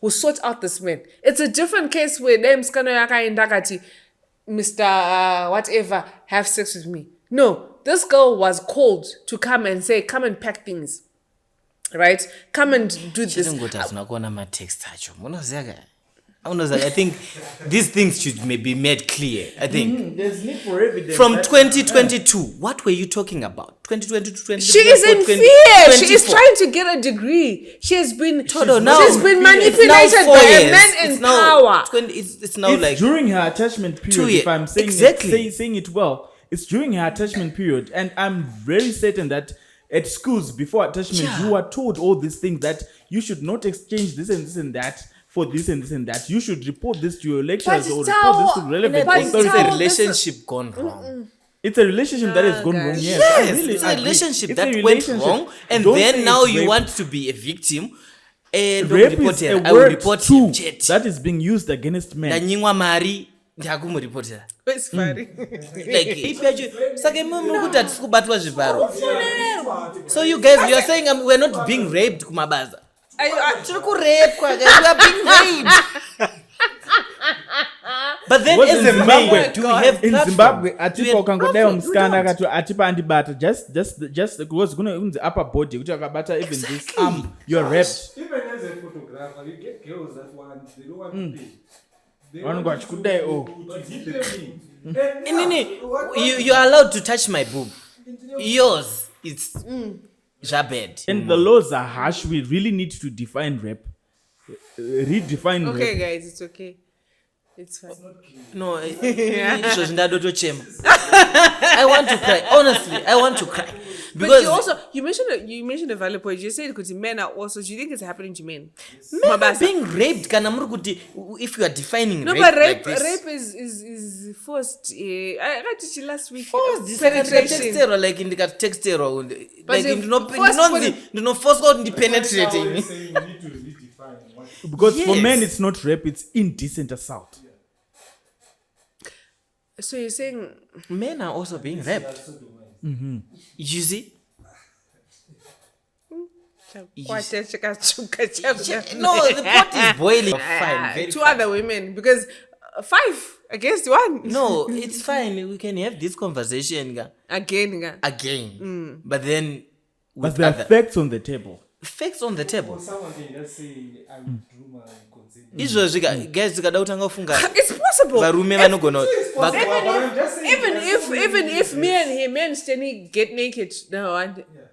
Speaker 1: sought out this man. It's a different case where name's Kanoyaka and Dagati, Mr. Whatever, have sex with me. No, this girl was called to come and say, come and pack things. Right? Come and do this.
Speaker 2: I think these things should be made clear. I think
Speaker 3: there's need for evidence.
Speaker 2: from 2022, what were you talking about? 2022, 2023,
Speaker 1: She is in fear. She is trying to get a degree. She has been
Speaker 2: Todo, now-
Speaker 1: she's been
Speaker 2: It's
Speaker 1: manipulated
Speaker 2: now 4
Speaker 1: by a
Speaker 2: years.
Speaker 1: man in
Speaker 2: It's now
Speaker 1: power.
Speaker 2: 20, it's now
Speaker 3: It's
Speaker 2: like
Speaker 3: during her attachment period.
Speaker 2: 2 years.
Speaker 3: If I'm saying
Speaker 2: Exactly.
Speaker 3: saying it well, it's during her attachment period, and I'm very certain that at schools before attachment,
Speaker 2: Yeah.
Speaker 3: you are told all these things that you should not exchange this and this and that for this and this and that. You should report this to your lecturers or report this to relevant
Speaker 1: but
Speaker 2: it's
Speaker 3: authorities.
Speaker 2: a
Speaker 1: how-
Speaker 2: relationship gone wrong.
Speaker 3: It's a relationship that has gone
Speaker 1: guys.
Speaker 3: wrong. Yes,
Speaker 2: Yes,
Speaker 3: I really
Speaker 2: it's a
Speaker 3: agree.
Speaker 2: relationship
Speaker 3: It's
Speaker 2: that
Speaker 3: a
Speaker 2: went
Speaker 3: relationship.
Speaker 2: wrong, and
Speaker 3: Don't say
Speaker 2: then now
Speaker 3: it's
Speaker 2: you
Speaker 3: rape.
Speaker 2: want to be a victim.
Speaker 3: Rape is a
Speaker 2: I will
Speaker 3: word
Speaker 2: report
Speaker 3: too
Speaker 2: him chat.
Speaker 3: that is being used against men.
Speaker 2: Ndanyimwa mari ndakumuripotera.
Speaker 1: It's funny.
Speaker 2: Like ipi yacho saka muri kuti hatisi kubatwa zvibharo. So you guys, you are saying we're not being raped kumabasa. Tiri kurapwa guys, we are being raped. But then as a man, do we have
Speaker 3: in
Speaker 2: platform?
Speaker 3: Zimbabwe,
Speaker 2: Do we
Speaker 3: atipa
Speaker 2: have
Speaker 3: ukangodai
Speaker 2: platform?
Speaker 3: musikana akati atipa andibata just because kuna unzi upper body kuti akabata even this arm, you're raped.
Speaker 4: Even as a photographer, you get girls that want, they don't want to pay. They
Speaker 3: Vanhu
Speaker 4: want
Speaker 3: vachikudai,
Speaker 4: to
Speaker 3: oh.
Speaker 4: but hit them in.
Speaker 2: You are allowed to touch my boob. Yours, it's jabed.
Speaker 3: And the laws are harsh. We really need to define rape. Redefine
Speaker 1: Okay,
Speaker 3: rape.
Speaker 1: guys, it's okay. It's fine.
Speaker 2: No, izvozvi ndadotochema. I want to cry. Honestly, I want to cry.
Speaker 1: But
Speaker 2: Because
Speaker 1: you also you mentioned a valid point. You said because men are also. Do you think it's happening to men?
Speaker 2: men are being raped. Kana muri kuti if you are defining
Speaker 1: No,
Speaker 2: rape,
Speaker 1: but
Speaker 2: like this,
Speaker 1: rape is forced. I teach you last week.
Speaker 2: forced.
Speaker 1: Penetration.
Speaker 2: Ndikatextero like ndikatextero
Speaker 1: But
Speaker 2: like
Speaker 1: if
Speaker 2: ndinonzi ndinoforce out ndipenetrating.
Speaker 4: Saying we need to redefine what.
Speaker 3: Because for
Speaker 2: Yes.
Speaker 3: men, it's not rape, it's indecent assault.
Speaker 1: So you're saying
Speaker 2: Men are also being raped. You see?
Speaker 1: no,
Speaker 2: No, the pot is boiling. Fine, very
Speaker 1: two
Speaker 2: fine.
Speaker 1: other women because 5 against 1.
Speaker 2: No, it's fine. We can have this conversation
Speaker 1: Again.
Speaker 2: again. But then
Speaker 3: But
Speaker 2: with
Speaker 3: there are
Speaker 2: other
Speaker 3: facts on the table.
Speaker 2: facts on the table.
Speaker 4: Someone can just say, I withdrew my consent.
Speaker 2: Izvozvi guys tikada kutanga kufunga
Speaker 1: It's possible.
Speaker 2: varume vanogona
Speaker 4: But I'm just saying,
Speaker 1: Even if me and Stanley get naked now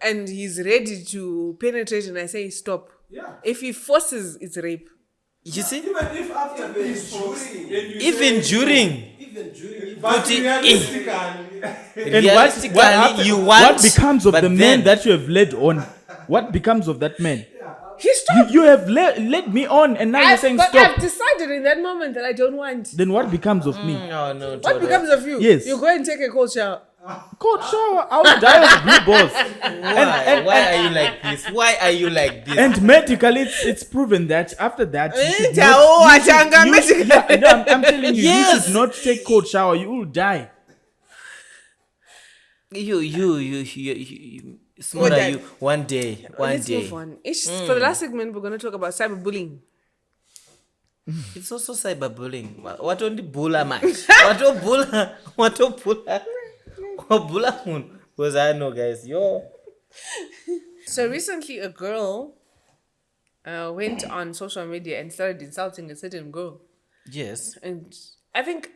Speaker 1: and he's ready to penetrate and I say stop.
Speaker 4: yeah.
Speaker 1: If he forces, it's rape.
Speaker 2: you see
Speaker 4: Even if after the force,
Speaker 2: even during
Speaker 4: but
Speaker 2: Kuti-
Speaker 4: realistically,
Speaker 3: And
Speaker 2: realistically you want
Speaker 3: what becomes of
Speaker 2: but
Speaker 3: the
Speaker 2: then-
Speaker 3: man that you have led on? What becomes of that man?
Speaker 1: He stopped.
Speaker 3: You have led me on, and now you're saying
Speaker 1: But
Speaker 3: stop.
Speaker 1: I've decided in that moment that I don't want.
Speaker 3: Then what becomes of me?
Speaker 2: no no
Speaker 1: What
Speaker 2: Toto.
Speaker 1: becomes of you?
Speaker 3: Yes.
Speaker 1: You go and take a cold shower.
Speaker 3: Cold shower, I'll die of blue balls.
Speaker 2: Why are you like this? Why are you like this?
Speaker 3: And medically, it's proven that after that, you should
Speaker 1: Eh,
Speaker 3: not,
Speaker 1: oh,
Speaker 3: you should-
Speaker 1: Achanga,
Speaker 3: you should-
Speaker 1: medically.
Speaker 3: yeah, no, I'm telling you, you
Speaker 2: Yes.
Speaker 3: should not take cold shower. You will die.
Speaker 2: You Smora,
Speaker 1: that-
Speaker 2: you one day
Speaker 1: Let's move on. For the last segment, we're going to talk about cyberbullying.
Speaker 2: it's also cyberbullying. Watondibula man. Watobula munhu. Because I know guys, yo.
Speaker 1: So recently, a girl went on social media and started insulting a certain girl.
Speaker 2: Yes.
Speaker 1: And I think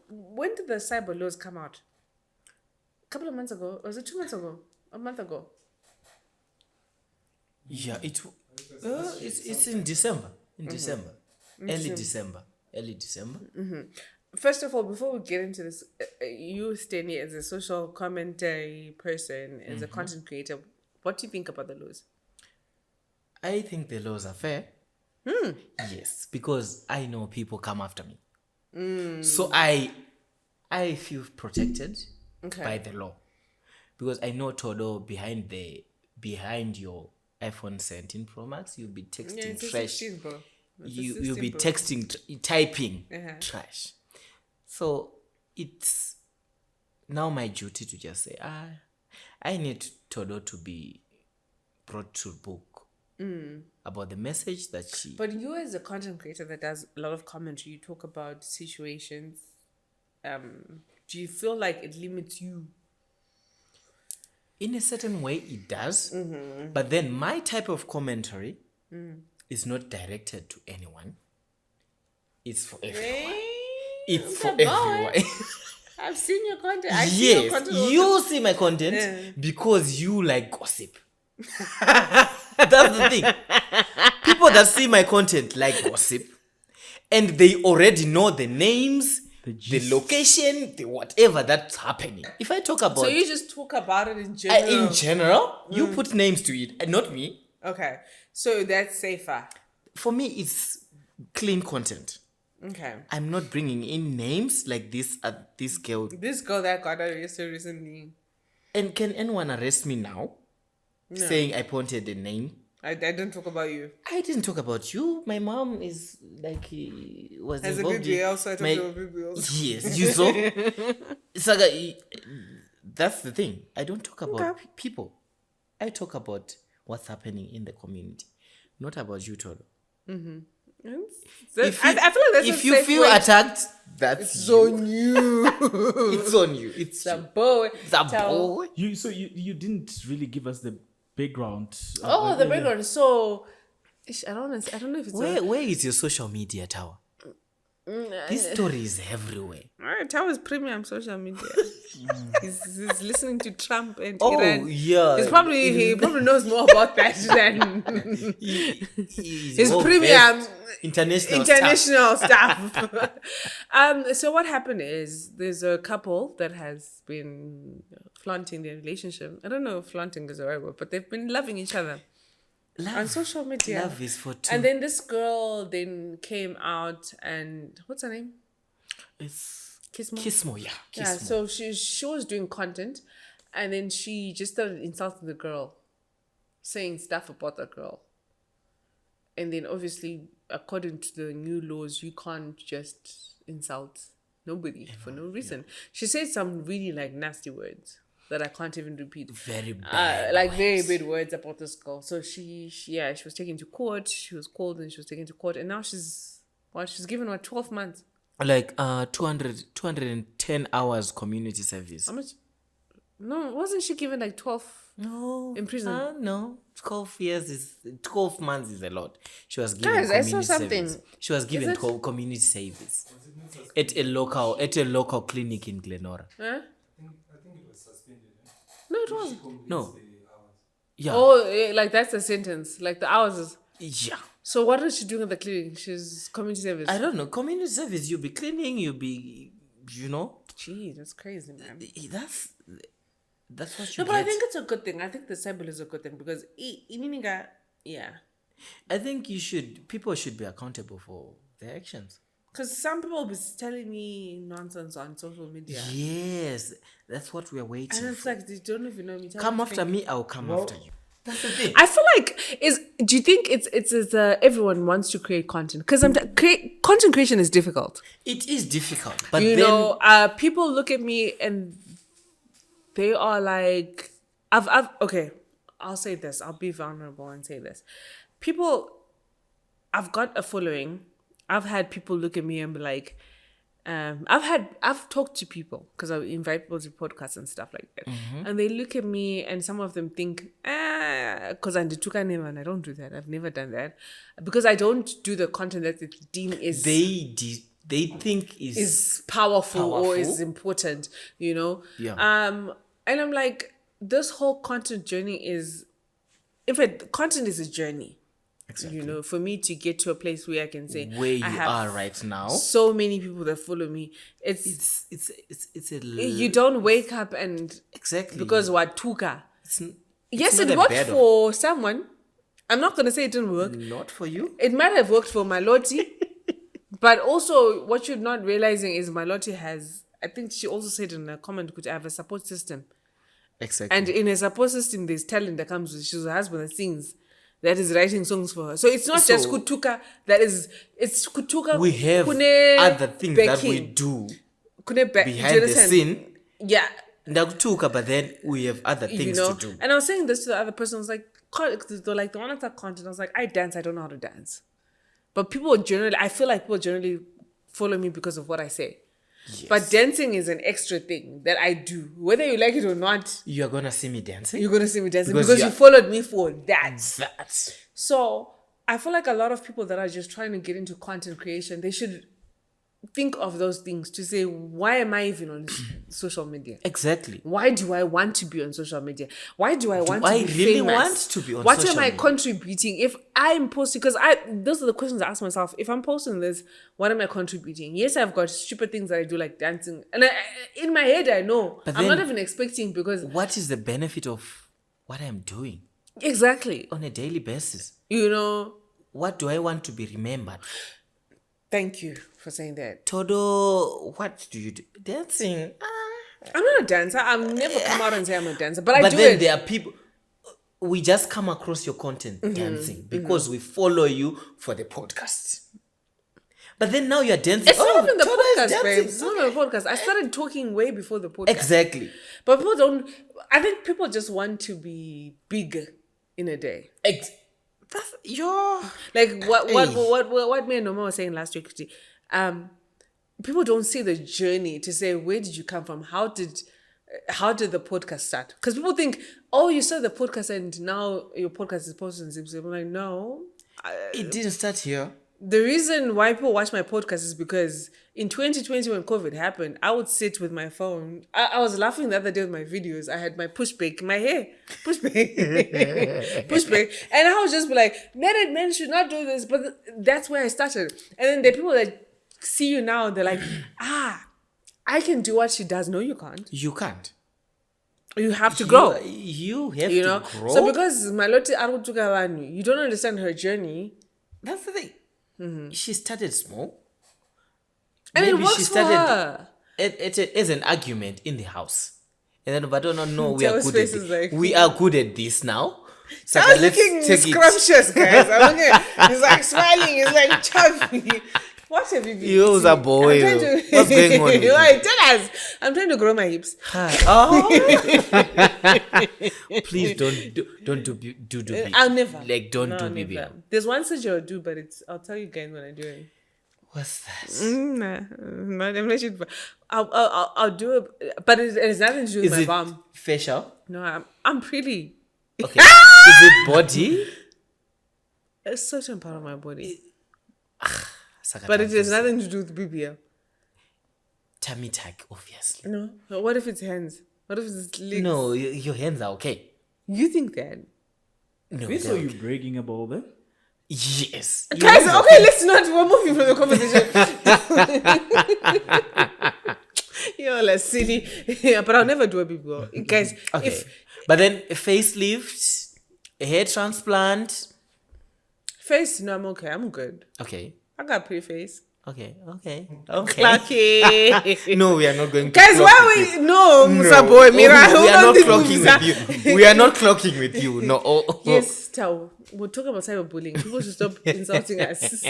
Speaker 1: when did the cyber laws come out? A couple of months ago. Was it 2 months ago? A month ago?
Speaker 2: Yeah, it's in December. December. Early December.
Speaker 1: First of all, before we get into this, you, Stanley, as a social commentary person, as a content creator, what do you think about the laws?
Speaker 2: I think the laws are fair. Yes, because I know people come after me. So I feel protected by the law. Because I know Todo behind your iPhone 17 Pro Max, you'll be texting
Speaker 1: it's a
Speaker 2: trash.
Speaker 1: 16, bro. It's a
Speaker 2: You'll
Speaker 1: 16,
Speaker 2: be
Speaker 1: bro.
Speaker 2: texting, typing
Speaker 1: Uh-huh.
Speaker 2: trash. So it's now my duty to just say, I need Todo to be brought to book about the message that she.
Speaker 1: But you, as a content creator that does a lot of commentary, you talk about situations. Do you feel like it limits you?
Speaker 2: In a certain way, it does. But then my type of commentary is not directed to anyone. It's for everyone. It's for everyone.
Speaker 1: I've seen your content. I see your
Speaker 2: Yes,
Speaker 1: content.
Speaker 2: you see my content
Speaker 1: Yeah.
Speaker 2: because you like gossip. That's the thing. People that see my content like gossip, and they already know the names, the location, the whatever that's happening. If I talk about
Speaker 1: So you just talk about it in general.
Speaker 2: in general, you put names to it, and not me.
Speaker 1: Okay. So that's safer.
Speaker 2: For me, it's clean content.
Speaker 1: Okay.
Speaker 2: I'm not bringing in names like this girl.
Speaker 1: This girl that got arrested recently.
Speaker 2: And can anyone arrest me now? Saying I pointed a name
Speaker 1: I didn't talk about you.
Speaker 2: I didn't talk about you. My mom is like was
Speaker 1: As a
Speaker 2: involved
Speaker 1: BBL, so I
Speaker 2: my-
Speaker 1: talked about BBLs.
Speaker 2: Yes, you saw. It's like that's the thing. I don't talk about
Speaker 1: Okay.
Speaker 2: people. I talk about what's happening in the community, not about you, Todo.
Speaker 1: I feel like that's
Speaker 2: if
Speaker 1: a
Speaker 2: you
Speaker 1: safe
Speaker 2: feel
Speaker 1: way.
Speaker 2: attacked, that's
Speaker 1: It's
Speaker 2: you.
Speaker 1: on you.
Speaker 2: It's on you. It's you.
Speaker 1: Zabbowe.
Speaker 2: Zabbowe.
Speaker 3: You didn't really give us the background.
Speaker 1: Oh, the background. So, I don't know if it's
Speaker 2: Where is your social media tower? This story is everywhere.
Speaker 1: Tower is premium social media. he's listening to Trump and
Speaker 2: Oh
Speaker 1: Iran.
Speaker 2: yeah.
Speaker 1: He probably knows more about that than his
Speaker 2: world
Speaker 1: premium
Speaker 2: best international stuff.
Speaker 1: stuff. So what happened is there's a couple that has been flaunting their relationship. I don't know if flaunting is the right word, but they've been loving each other on social media.
Speaker 2: Love is for two.
Speaker 1: And then this girl then came out and what's her name?
Speaker 2: It's
Speaker 1: Kismo.
Speaker 2: Kismo, yeah.
Speaker 1: Yeah,
Speaker 2: Kismo.
Speaker 1: so she was doing content and then she just started insulting the girl, saying stuff about the girl. And then obviously, according to the new laws, you can't just insult nobody for no reason. She said some really like nasty words that I can't even repeat.
Speaker 2: Very bad.
Speaker 1: Very bad words about this girl. So she was taken to court. She was called and she was taken to court. And now she's given 12 months.
Speaker 2: Like 210 hours community service.
Speaker 1: How much? No, wasn't she given like 12
Speaker 2: No.
Speaker 1: in prison?
Speaker 2: No. 12 months is a lot. She was given
Speaker 1: Guys, I
Speaker 2: community
Speaker 1: saw something.
Speaker 2: service. She was given
Speaker 1: Is it?
Speaker 2: community service at a local clinic in Glenora.
Speaker 1: Huh?
Speaker 4: I think it was suspended.
Speaker 1: No, it wasn't.
Speaker 2: No.
Speaker 4: The hours.
Speaker 2: Yeah.
Speaker 1: Oh, like that's the sentence. Like the hours is.
Speaker 2: Yeah.
Speaker 1: So what is she doing at the clinic? She's community service.
Speaker 2: I don't know. Community service, you'll be cleaning, you'll be,
Speaker 1: Gee, that's crazy, man.
Speaker 2: That's what you
Speaker 1: No, but I
Speaker 2: get.
Speaker 1: think it's a good thing. I think the cyber is a good thing because yeah.
Speaker 2: I think people should be accountable for their actions.
Speaker 1: Because some people will be telling me nonsense on social media.
Speaker 2: Yes, that's what we're waiting
Speaker 1: And it's
Speaker 2: for.
Speaker 1: like, they don't even know me.
Speaker 2: Come after me, I'll come after you. That's the thing.
Speaker 1: I feel like do you think it's everyone wants to create content? Because content creation is difficult.
Speaker 2: It is difficult, but
Speaker 1: People look at me and they are like, okay, I'll say this. I'll be vulnerable and say this. I've got a following. I've had people look at me and be like, I've talked to people because I invite people to podcasts and stuff like that.
Speaker 2: Mm-hmm.
Speaker 1: And they look at me and some of them think, because I don't do that. I've never done that. Because I don't do the content that they deem is
Speaker 2: they think
Speaker 1: is powerful or is important,
Speaker 2: Yeah.
Speaker 1: And I'm like, this whole content journey is, in fact, content is a journey.
Speaker 2: Exactly.
Speaker 1: For me to get to a place where I can say
Speaker 2: where you
Speaker 1: I have
Speaker 2: are right now.
Speaker 1: so many people that follow me.
Speaker 2: It's
Speaker 1: You don't wake up and
Speaker 2: exactly
Speaker 1: because tuka. Yes,
Speaker 2: not
Speaker 1: it
Speaker 2: a
Speaker 1: worked
Speaker 2: bad
Speaker 1: for someone. I'm not gonna say it didn't work.
Speaker 2: not for you.
Speaker 1: It might have worked for Maloti, but also what you're not realizing is Maloti has. I think she also said in a comment, "Could I have a support system?"
Speaker 2: Exactly.
Speaker 1: And in a support system, there's talent that comes with. She's a husband that sings, that is writing songs for her. So it's not just Kutuka. It's Kutuka.
Speaker 2: we have
Speaker 1: kune
Speaker 2: other things that we
Speaker 1: backing.
Speaker 2: do
Speaker 1: Kune
Speaker 2: behind the scene.
Speaker 1: Yeah.
Speaker 2: Ndakutuka, but then we have other things to do.
Speaker 1: And I was saying this to the other person. I was like, the one that content. I was like, I dance. I don't know how to dance. But I feel like people generally follow me because of what I say.
Speaker 2: Yes.
Speaker 1: But dancing is an extra thing that I do. Whether you like it or not,
Speaker 2: You are gonna see me dancing.
Speaker 1: you're going to see me dancing
Speaker 2: Because
Speaker 1: because you followed me for that.
Speaker 2: That.
Speaker 1: So I feel like a lot of people that are just trying to get into content creation, they should think of those things to say, why am I even on social media?
Speaker 2: Exactly.
Speaker 1: Why do I want to be on social media? Why do I want to
Speaker 2: I
Speaker 1: be
Speaker 2: really
Speaker 1: famous?
Speaker 2: want to be on
Speaker 1: what
Speaker 2: social
Speaker 1: am I
Speaker 2: media?
Speaker 1: contributing? If I'm posting, because those are the questions I ask myself. If I'm posting this, what am I contributing? Yes, I've got stupid things that I do like dancing. And in my head, I know.
Speaker 2: But
Speaker 1: I'm not
Speaker 2: then-
Speaker 1: even expecting because...
Speaker 2: What is the benefit of what I'm doing
Speaker 1: Exactly.
Speaker 2: on a daily basis? What do I want to be remembered?
Speaker 1: Thank you for saying that.
Speaker 2: Todo, what do you do? Dancing.
Speaker 1: I'm not a dancer. I've never come out and say I'm a dancer, but I
Speaker 2: But
Speaker 1: do
Speaker 2: then
Speaker 1: it.
Speaker 2: there are people. we just come across your content dancing because we follow you for the podcast. But then now you're dancing.
Speaker 1: It's not even the
Speaker 2: Tola is
Speaker 1: podcast,
Speaker 2: dancing.
Speaker 1: babe. It's not even the podcast. I started talking way before the podcast.
Speaker 2: Exactly.
Speaker 1: But people don't. I think people just want to be big in a day.
Speaker 2: That's your
Speaker 1: Like what me and Noma was saying last week. People don't see the journey to say, where did you come from? How did the podcast start? Because people think, oh, you started the podcast and now your podcast is posted on ZIMBABWE. I'm like, no.
Speaker 2: it didn't start here.
Speaker 1: The reason why people watch my podcast is because in 2020 when COVID happened, I would sit with my phone. I was laughing the other day with my videos. I had my pushback, my hair, pushback, pushback. And I would just be like, married men should not do this. But that's where I started. And then the people that see you now, they're like, I can do what she does. No, you can't.
Speaker 2: You can't.
Speaker 1: You have to grow.
Speaker 2: You have
Speaker 1: You
Speaker 2: to
Speaker 1: know?
Speaker 2: grow.
Speaker 1: So because Maloti Arutukavanu, you don't understand her journey.
Speaker 2: That's the thing. She started small.
Speaker 1: And it
Speaker 2: Maybe
Speaker 1: works
Speaker 2: she
Speaker 1: for
Speaker 2: started
Speaker 1: her.
Speaker 2: as an argument in the house. And then, but no, we are
Speaker 1: Tao's
Speaker 2: good
Speaker 1: face
Speaker 2: at
Speaker 1: is
Speaker 2: this.
Speaker 1: like-
Speaker 2: We are good at this now. So
Speaker 1: I was
Speaker 2: let's
Speaker 1: looking
Speaker 2: take it.
Speaker 1: scrumptious, guys. I'm looking. He's like smiling. He's like chubby. What have you been?
Speaker 2: You
Speaker 1: eating?
Speaker 2: Musabhowe,
Speaker 1: I'm trying to-
Speaker 2: what's going on with you?
Speaker 1: Like, tell us. I'm trying to grow my hips.
Speaker 2: Oh. Please don't do BBL.
Speaker 1: I'll never.
Speaker 2: Like don't
Speaker 1: No,
Speaker 2: do
Speaker 1: never.
Speaker 2: BBL.
Speaker 1: There's one surgery I'll do, but I'll tell you guys when I do it.
Speaker 2: What's that?
Speaker 1: Nah, I'm not sure. I'll do it, but it has nothing to do with
Speaker 2: Is
Speaker 1: my
Speaker 2: it
Speaker 1: bum.
Speaker 2: facial?
Speaker 1: No, I'm pretty.
Speaker 2: Okay. Is it body?
Speaker 1: A certain part of my body,
Speaker 2: Sakata
Speaker 1: but it has
Speaker 2: says
Speaker 1: nothing to do with BBL.
Speaker 2: tummy tuck, obviously.
Speaker 1: No. What if it's hands? What if it's legs?
Speaker 2: No, your hands are okay.
Speaker 1: You think that?
Speaker 2: No,
Speaker 3: This
Speaker 2: they're
Speaker 3: are you
Speaker 2: okay.
Speaker 3: bragging about them?
Speaker 2: Yes. Your
Speaker 1: Guys,
Speaker 2: hands are
Speaker 1: okay, let's not. We're moving from the conversation. You're like silly. Yeah, but I'll never do a BBL. Guys,
Speaker 2: Okay.
Speaker 1: if
Speaker 2: But then a facelift, a hair transplant.
Speaker 1: face, no, I'm okay. I'm good.
Speaker 2: Okay.
Speaker 1: I got pretty face.
Speaker 2: Okay.
Speaker 1: Clacky.
Speaker 2: No, we are not going to
Speaker 1: Guys,
Speaker 2: clock
Speaker 1: why
Speaker 2: with you.
Speaker 1: we no, Musabhowe,
Speaker 2: we
Speaker 1: Mira?
Speaker 2: are
Speaker 1: hold
Speaker 2: not
Speaker 1: on, these
Speaker 2: clocking
Speaker 1: movies
Speaker 2: with you. We are not clocking with you. No.
Speaker 1: Yes, Tao. We're talking about cyberbullying. People should stop insulting us.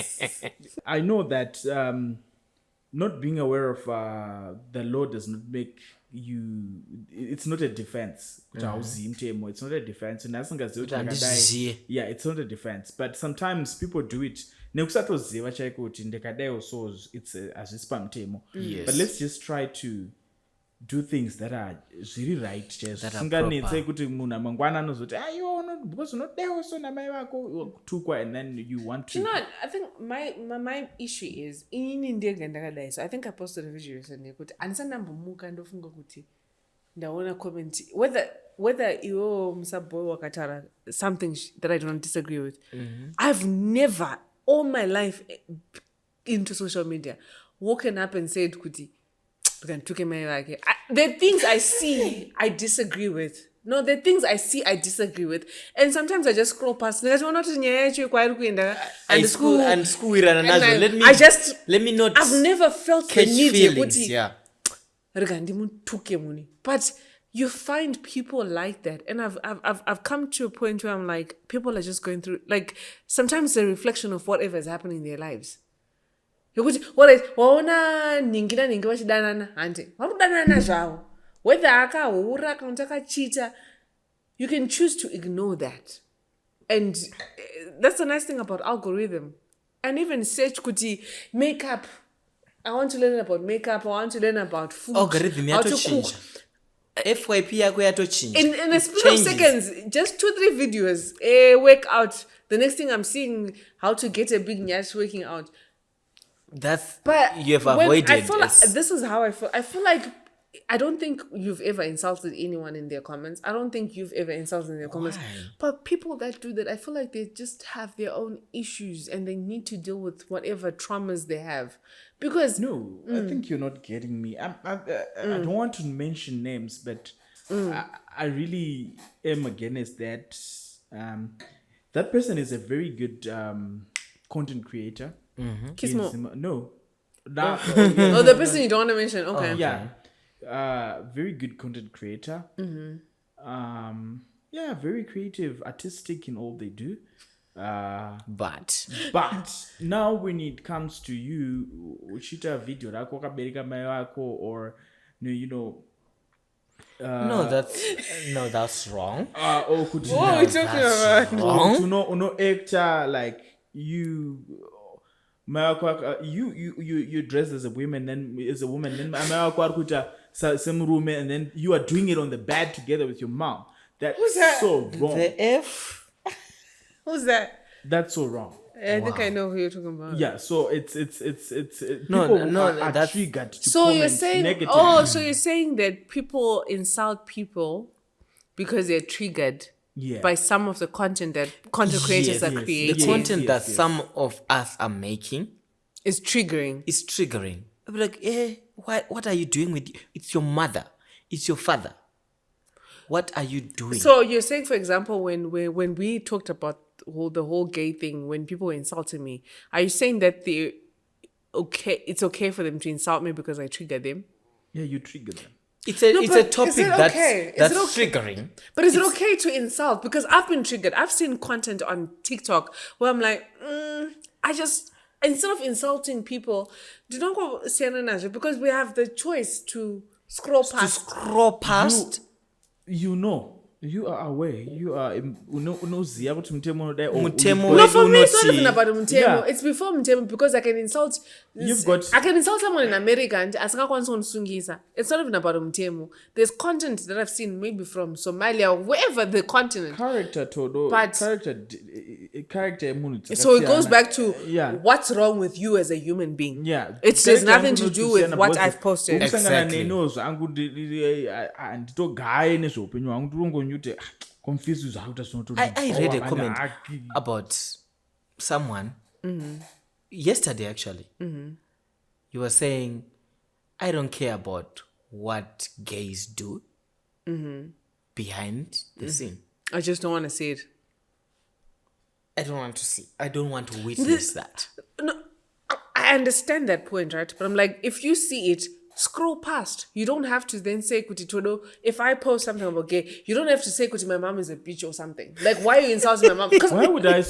Speaker 3: I know that not being aware of the law does not make you. It's not a defense. It's not a defense. Yeah, it's not a defense. But sometimes people do it. It's
Speaker 2: Yes.
Speaker 3: but let's just try to do things that are really right. Just
Speaker 2: That are
Speaker 3: proper. And then you want to.
Speaker 1: You know what? I think my issue is in India. So I think I posted a video recently. Ndaona comment whether you Musabhowe wakatara something that I don't disagree with. I've never all my life into social media woken up and said kuti the things I see I disagree with. No, the things I see I disagree with, and sometimes I just scroll past. And
Speaker 2: school let me not
Speaker 1: I've never felt the
Speaker 2: catch
Speaker 1: need
Speaker 2: feelings. Yeah.
Speaker 1: But you find people like that, and I've come to a point where I'm like, people are just going through, like, sometimes it's a reflection of whatever is happening in their lives. Whether you can choose to ignore that, and that's the nice thing about algorithm. And even search kuti makeup. I want to learn about makeup. I want to learn about food.
Speaker 2: Algorithm
Speaker 1: how to cook.
Speaker 2: yatochinja. FYP yako yatochinja.
Speaker 1: In a split of seconds, just 2-3 videos, workout. The next thing I'm seeing, how to get a big nyash working out.
Speaker 2: That's
Speaker 1: But
Speaker 2: you have
Speaker 1: when
Speaker 2: avoided.
Speaker 1: I feel like,
Speaker 2: as-
Speaker 1: this is how I feel. I feel like I don't think you've ever insulted anyone in their comments. I don't think you've ever insulted in their comments.
Speaker 2: Why?
Speaker 1: But people that do that, I feel like they just have their own issues and they need to deal with whatever traumas they have. Because
Speaker 3: No, I think you're not getting me. I don't want to mention names, but I really am against that. That person is a very good content creator.
Speaker 1: Kismo.
Speaker 3: No.
Speaker 1: Oh, the person you don't want to mention. Okay.
Speaker 3: Yeah. Very good content creator. Yeah, very creative, artistic in all they do.
Speaker 2: But
Speaker 3: But now when it comes to you, uchita video rako kabereka mai wako, or
Speaker 2: that's wrong.
Speaker 3: or could
Speaker 1: What are we talking about?
Speaker 2: Wrong.
Speaker 3: actor like you. You dress as a woman, then as a woman, then some room, and then you are doing it on the bed together with your mom. That's
Speaker 1: Who's that?
Speaker 3: so wrong.
Speaker 2: The F.
Speaker 1: Who's that?
Speaker 3: That's so wrong.
Speaker 1: I think I know who you're talking about.
Speaker 3: Yeah, so it's
Speaker 2: No,
Speaker 3: people
Speaker 2: no,
Speaker 3: are
Speaker 2: that's-
Speaker 3: triggered to
Speaker 1: So you're
Speaker 3: comment
Speaker 1: saying,
Speaker 3: negatively.
Speaker 1: so you're saying that people insult people because they're triggered
Speaker 3: Yeah.
Speaker 1: by some of the content that content creators are
Speaker 3: yes.
Speaker 1: creating
Speaker 2: The content that
Speaker 3: yes.
Speaker 2: some of us are making
Speaker 1: is triggering.
Speaker 2: is triggering. I'll be like, what are you doing with it's your mother, it's your father. What are you doing?
Speaker 1: So you're saying, for example, when we talked about the whole gay thing, when people were insulting me, are you saying that it's okay for them to insult me because I trigger them?
Speaker 3: Yeah, you trigger them.
Speaker 2: It's a
Speaker 1: No,
Speaker 2: it's
Speaker 1: but
Speaker 2: a topic
Speaker 1: is it
Speaker 2: that's
Speaker 1: okay? Is
Speaker 2: that's
Speaker 1: it okay?
Speaker 2: triggering.
Speaker 1: But is it okay to insult? Because I've been triggered. I've seen content on TikTok where I'm like, instead of insulting people, do not go saying because we have the choice to scroll
Speaker 2: To
Speaker 1: past.
Speaker 2: scroll past.
Speaker 3: You are aware. You are unoziya kuti mutemo unodai, or
Speaker 2: Mutemo
Speaker 1: No, for me, it's not
Speaker 2: Unoti.
Speaker 1: even about Mutemo.
Speaker 3: Yeah.
Speaker 1: It's before Mutemo because I can insult. I can insult someone in America and asingakwanisa unisungisa. It's not even about Mutemo. There's content that I've seen maybe from Somalia or wherever the continent.
Speaker 3: character todo,
Speaker 1: But-
Speaker 3: character emunhu
Speaker 1: So it goes
Speaker 3: dzakasiyana.
Speaker 1: back to
Speaker 3: Yeah.
Speaker 1: what's wrong with you as a human being.
Speaker 3: Yeah,
Speaker 1: It has
Speaker 3: character
Speaker 1: nothing
Speaker 3: yangu
Speaker 1: to do with
Speaker 3: inotusiyana
Speaker 1: what
Speaker 3: because
Speaker 1: I've posted.
Speaker 3: ukusangana
Speaker 2: Exactly.
Speaker 3: neno zvangu handitogaye nezveupenyu hwangu ndilongonyuti confused zvakuita
Speaker 2: I read a comment about someone yesterday actually. You were saying, I don't care about what gays do behind the scene.
Speaker 1: I just don't want to see it.
Speaker 2: I don't want to see. I don't want to witness that.
Speaker 1: No, I understand that point, right? But I'm like, if you see it, scroll past. You don't have to then say, Kuti Todo, if I post something about gay, you don't have to say, Kuti, my mom is a bitch or something. Like, why are you insulting my mom? Because
Speaker 3: why would I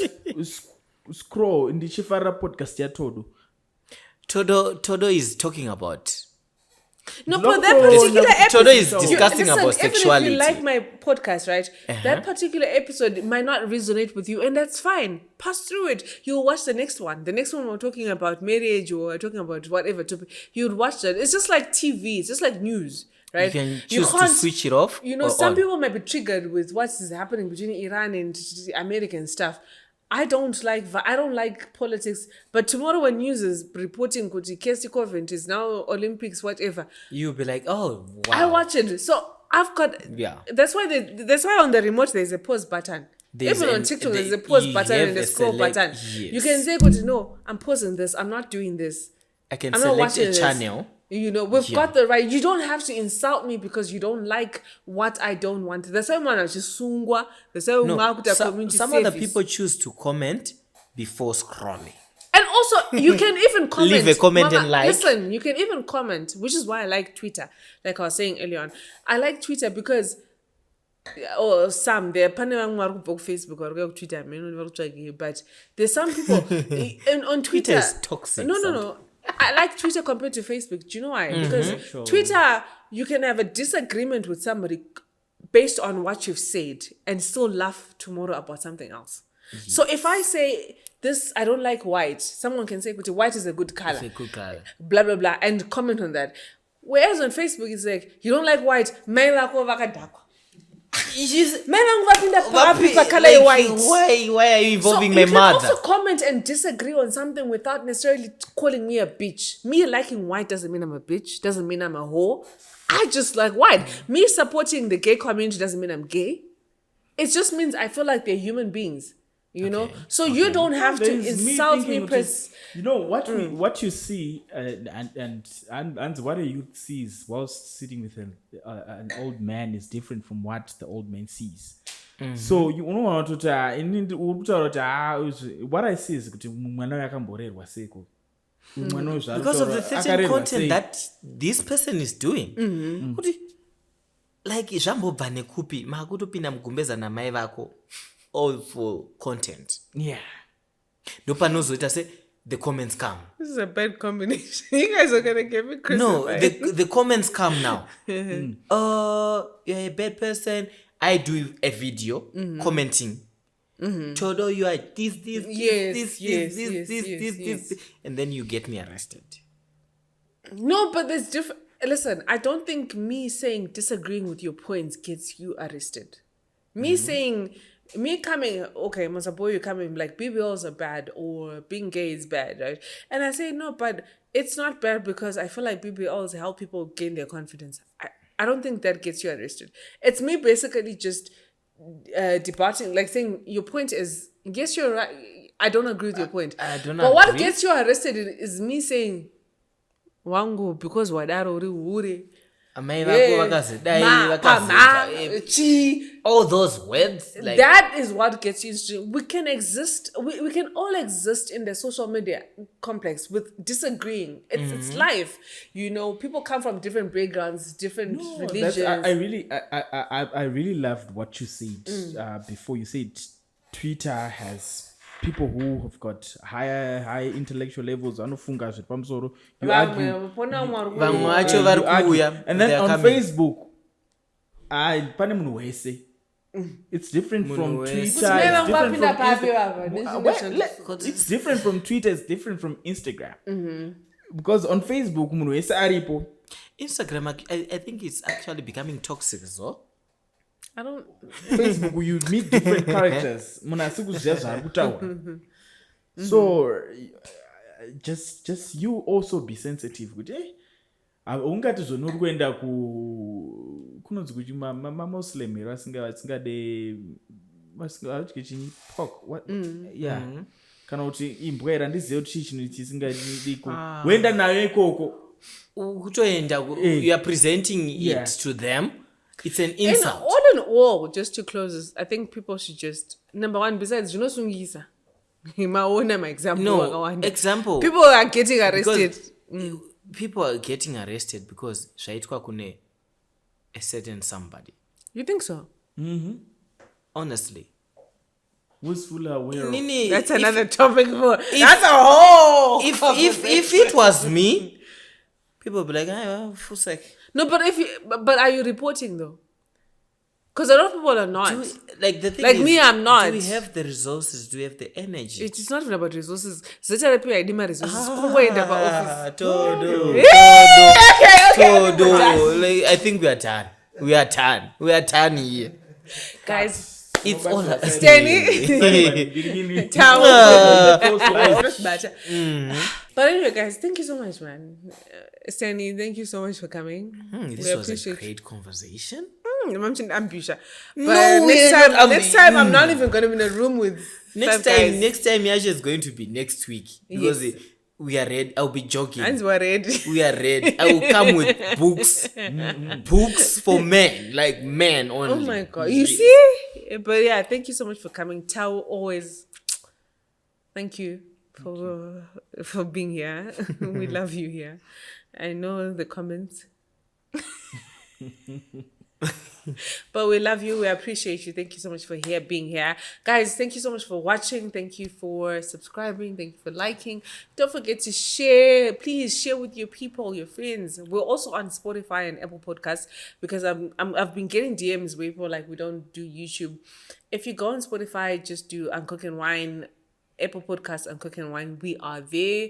Speaker 3: scroll in the Chifara podcast ya todo?
Speaker 2: Todo is talking about.
Speaker 1: no,
Speaker 3: Local-
Speaker 1: but that particular episode,
Speaker 2: Todo is discussing about
Speaker 1: even
Speaker 2: sexuality.
Speaker 1: if you like my podcast, right? That particular episode might not resonate with you, and that's fine. Pass through it. You'll watch the next one. The next one we're talking about marriage or we're talking about whatever topic. You'd watch that. It's just like TV. It's just like news, right?
Speaker 2: You can choose to
Speaker 1: can't-
Speaker 2: switch it off.
Speaker 1: You know,
Speaker 2: or
Speaker 1: some
Speaker 2: on.
Speaker 1: people might be triggered with what is happening between Iran and American stuff. I don't like politics, but tomorrow when news is reporting Kuti Casey Covent is now Olympics, whatever.
Speaker 2: You'll be like, oh wow.
Speaker 1: I watch it. So I've got
Speaker 2: Yeah.
Speaker 1: That's why on the remote there's a pause button.
Speaker 2: There's
Speaker 1: Even on
Speaker 2: an-
Speaker 1: TikTok
Speaker 2: they-
Speaker 1: there's a pause
Speaker 2: you
Speaker 1: button
Speaker 2: have
Speaker 1: and a
Speaker 2: a
Speaker 1: scroll
Speaker 2: select-
Speaker 1: button.
Speaker 2: yes.
Speaker 1: You can say, Kuti, no, I'm pausing this. I'm not doing this.
Speaker 2: I can
Speaker 1: I'm not
Speaker 2: select
Speaker 1: watching
Speaker 2: a
Speaker 1: this.
Speaker 2: channel.
Speaker 1: You know, we've
Speaker 2: Yeah.
Speaker 1: got the right. You don't have to insult me because you don't like what I don't want. The same one, just sungwa. The same
Speaker 2: No,
Speaker 1: one,
Speaker 2: some other people choose to comment before scrolling.
Speaker 1: And also, you can even comment.
Speaker 2: Leave a comment and like.
Speaker 1: Listen, you can even comment, which is why I like Twitter. Like I was saying earlier on, I like Twitter because, or some, they're Facebook or Twitter, but there's some people and on Twitter.
Speaker 2: Twitter is toxic
Speaker 1: No. I like Twitter compared to Facebook. Do you know why? Because Twitter, you can have a disagreement with somebody based on what you've said and still laugh tomorrow about something else. So if I say this, I don't like white, someone can say, white is a good color.
Speaker 2: It's a good color.
Speaker 1: Blah, blah, blah, and comment on that. Whereas on Facebook, it's like, you don't like white, men wako vakadakwa. Men wangu vapinda papi pa color ya white.
Speaker 2: Why are you involving
Speaker 1: So
Speaker 2: my
Speaker 1: you can
Speaker 2: mother?
Speaker 1: also comment and disagree on something without necessarily calling me a bitch. Me liking white doesn't mean I'm a bitch, doesn't mean I'm a whore. I just like white. Me supporting the gay community doesn't mean I'm gay. It just means I feel like they're human beings. You know, so you don't have to
Speaker 3: There's
Speaker 1: insult
Speaker 3: thinking
Speaker 1: me.
Speaker 3: which is- you know what you see, and what a youth sees whilst sitting with an old man is different from what the old man sees. So you know what I see is kuti mwana yakamborerwa seko.
Speaker 2: Because of the certain content that this person is doing. Kuti- like zvambobva nekupi makutopinda mugumbeza namai vako all for content.
Speaker 3: Yeah.
Speaker 2: Ndopanozoita se the comments come.
Speaker 1: This is a bad combination. You guys are gonna get me
Speaker 2: No,
Speaker 1: crucified.
Speaker 2: the comments come now. You're a bad person. I do a video commenting. Todo, you are this,
Speaker 1: Yes.
Speaker 2: and then you get me arrested.
Speaker 1: No, but there's different. Listen, I don't think me saying disagreeing with your points gets you arrested. Me saying, me coming, okay, Musabhowe, you coming like BBLs are bad or being gay is bad, right? And I say no, but it's not bad because I feel like BBLs help people gain their confidence. I don't think that gets you arrested. It's me basically just debating, like saying your point is yes, you're right. I don't agree with your point.
Speaker 2: I don't
Speaker 1: But what
Speaker 2: agree.
Speaker 1: gets you arrested is me saying wangu because wadaro uri
Speaker 2: Amai vako vakazidai, vakazidai.
Speaker 1: chi.
Speaker 2: All those words, like
Speaker 1: That is what gets you into. We can exist. We can all exist in the social media complex with disagreeing. It's life. You know, people come from different backgrounds, different religions.
Speaker 3: I really loved what you said before. You said Twitter has people who have got high intellectual levels. Anofunga zvepamsoro. You argue.
Speaker 2: vamwe vacho vari kuuya.
Speaker 3: And then
Speaker 2: they are
Speaker 3: on
Speaker 2: coming.
Speaker 3: Facebook, pane munhu wese. It's different from
Speaker 2: Munhu
Speaker 3: Twitter.
Speaker 2: wese.
Speaker 3: It's different from Twitter. It's different from Instagram. Because on Facebook, munhu wese aripo.
Speaker 2: Instagram, I think it's actually becoming toxic, so.
Speaker 1: I don't.
Speaker 3: Facebook, you meet different characters. Munhu asi kuziva zvaari kutaura. So just you also be sensitive kuti ungati zvonori kuenda kunonzi kuti mamuslim here vasingade vadye chinyi pork what yeah kana kuti imbwa here handizive kuti chii chinhu chisingadiko woenda nayo ikoko
Speaker 2: Kutoenda, you are presenting
Speaker 3: Yeah.
Speaker 2: it to them. It's an
Speaker 1: And
Speaker 2: insult.
Speaker 1: all in all, just to close this, I think people should just, number one, besides, you know, Sungisa. My own example.
Speaker 2: No, example.
Speaker 1: People are getting arrested.
Speaker 2: Because people are getting arrested because zvaitwa kune a certain somebody.
Speaker 1: You think so?
Speaker 2: Honestly.
Speaker 3: who's fully aware of
Speaker 2: Nini,
Speaker 1: That's
Speaker 2: if-
Speaker 1: another topic for. That's a whole.
Speaker 2: if it was me, people would be like, oh, for sec.
Speaker 1: No, but but are you reporting though? Because a lot of people are not.
Speaker 2: Like the thing
Speaker 1: Like
Speaker 2: is,
Speaker 1: me, I'm not.
Speaker 2: Do we have the resources? Do we have the energy?
Speaker 1: It's not even about resources. Zeta I need resources. Office.
Speaker 2: Todo.
Speaker 1: Okay.
Speaker 2: Todo. Like, I think we are done. We are done here.
Speaker 1: Guys,
Speaker 2: It's all
Speaker 1: Stanley. Tower. Just better. But anyway, guys, thank you so much, man. Stanley, thank you so much for coming.
Speaker 2: This was a great conversation.
Speaker 1: I'm ambitious. But
Speaker 2: No,
Speaker 1: next time, I'm not even going to be in a room with
Speaker 2: Next
Speaker 1: five
Speaker 2: time,
Speaker 1: guys.
Speaker 2: Yasha is going to be next week because we are ready. I'll be jogging.
Speaker 1: Hands were ready.
Speaker 2: We are ready. I will come with books, books for men, like men only.
Speaker 1: Oh my God. You see? But yeah, thank you so much for coming. Tao, always. Thank you for being here. We love you here. I know the comments. But we love you. We appreciate you. Thank you so much for being here. Guys, thank you so much for watching. Thank you for subscribing. Thank you for liking. Don't forget to share. Please share with your people, your friends. We're also on Spotify and Apple Podcasts because I've been getting DMs where people are like, we don't do YouTube. If you go on Spotify, just do Uncork and Wine, Apple Podcasts, Uncork and Wine. We are there.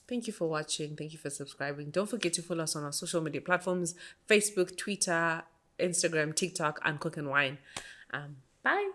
Speaker 1: Thank you for watching. Thank you for subscribing. Don't forget to follow us on our social media platforms: Facebook, Twitter, Instagram, TikTok, Uncork and Wine. Bye.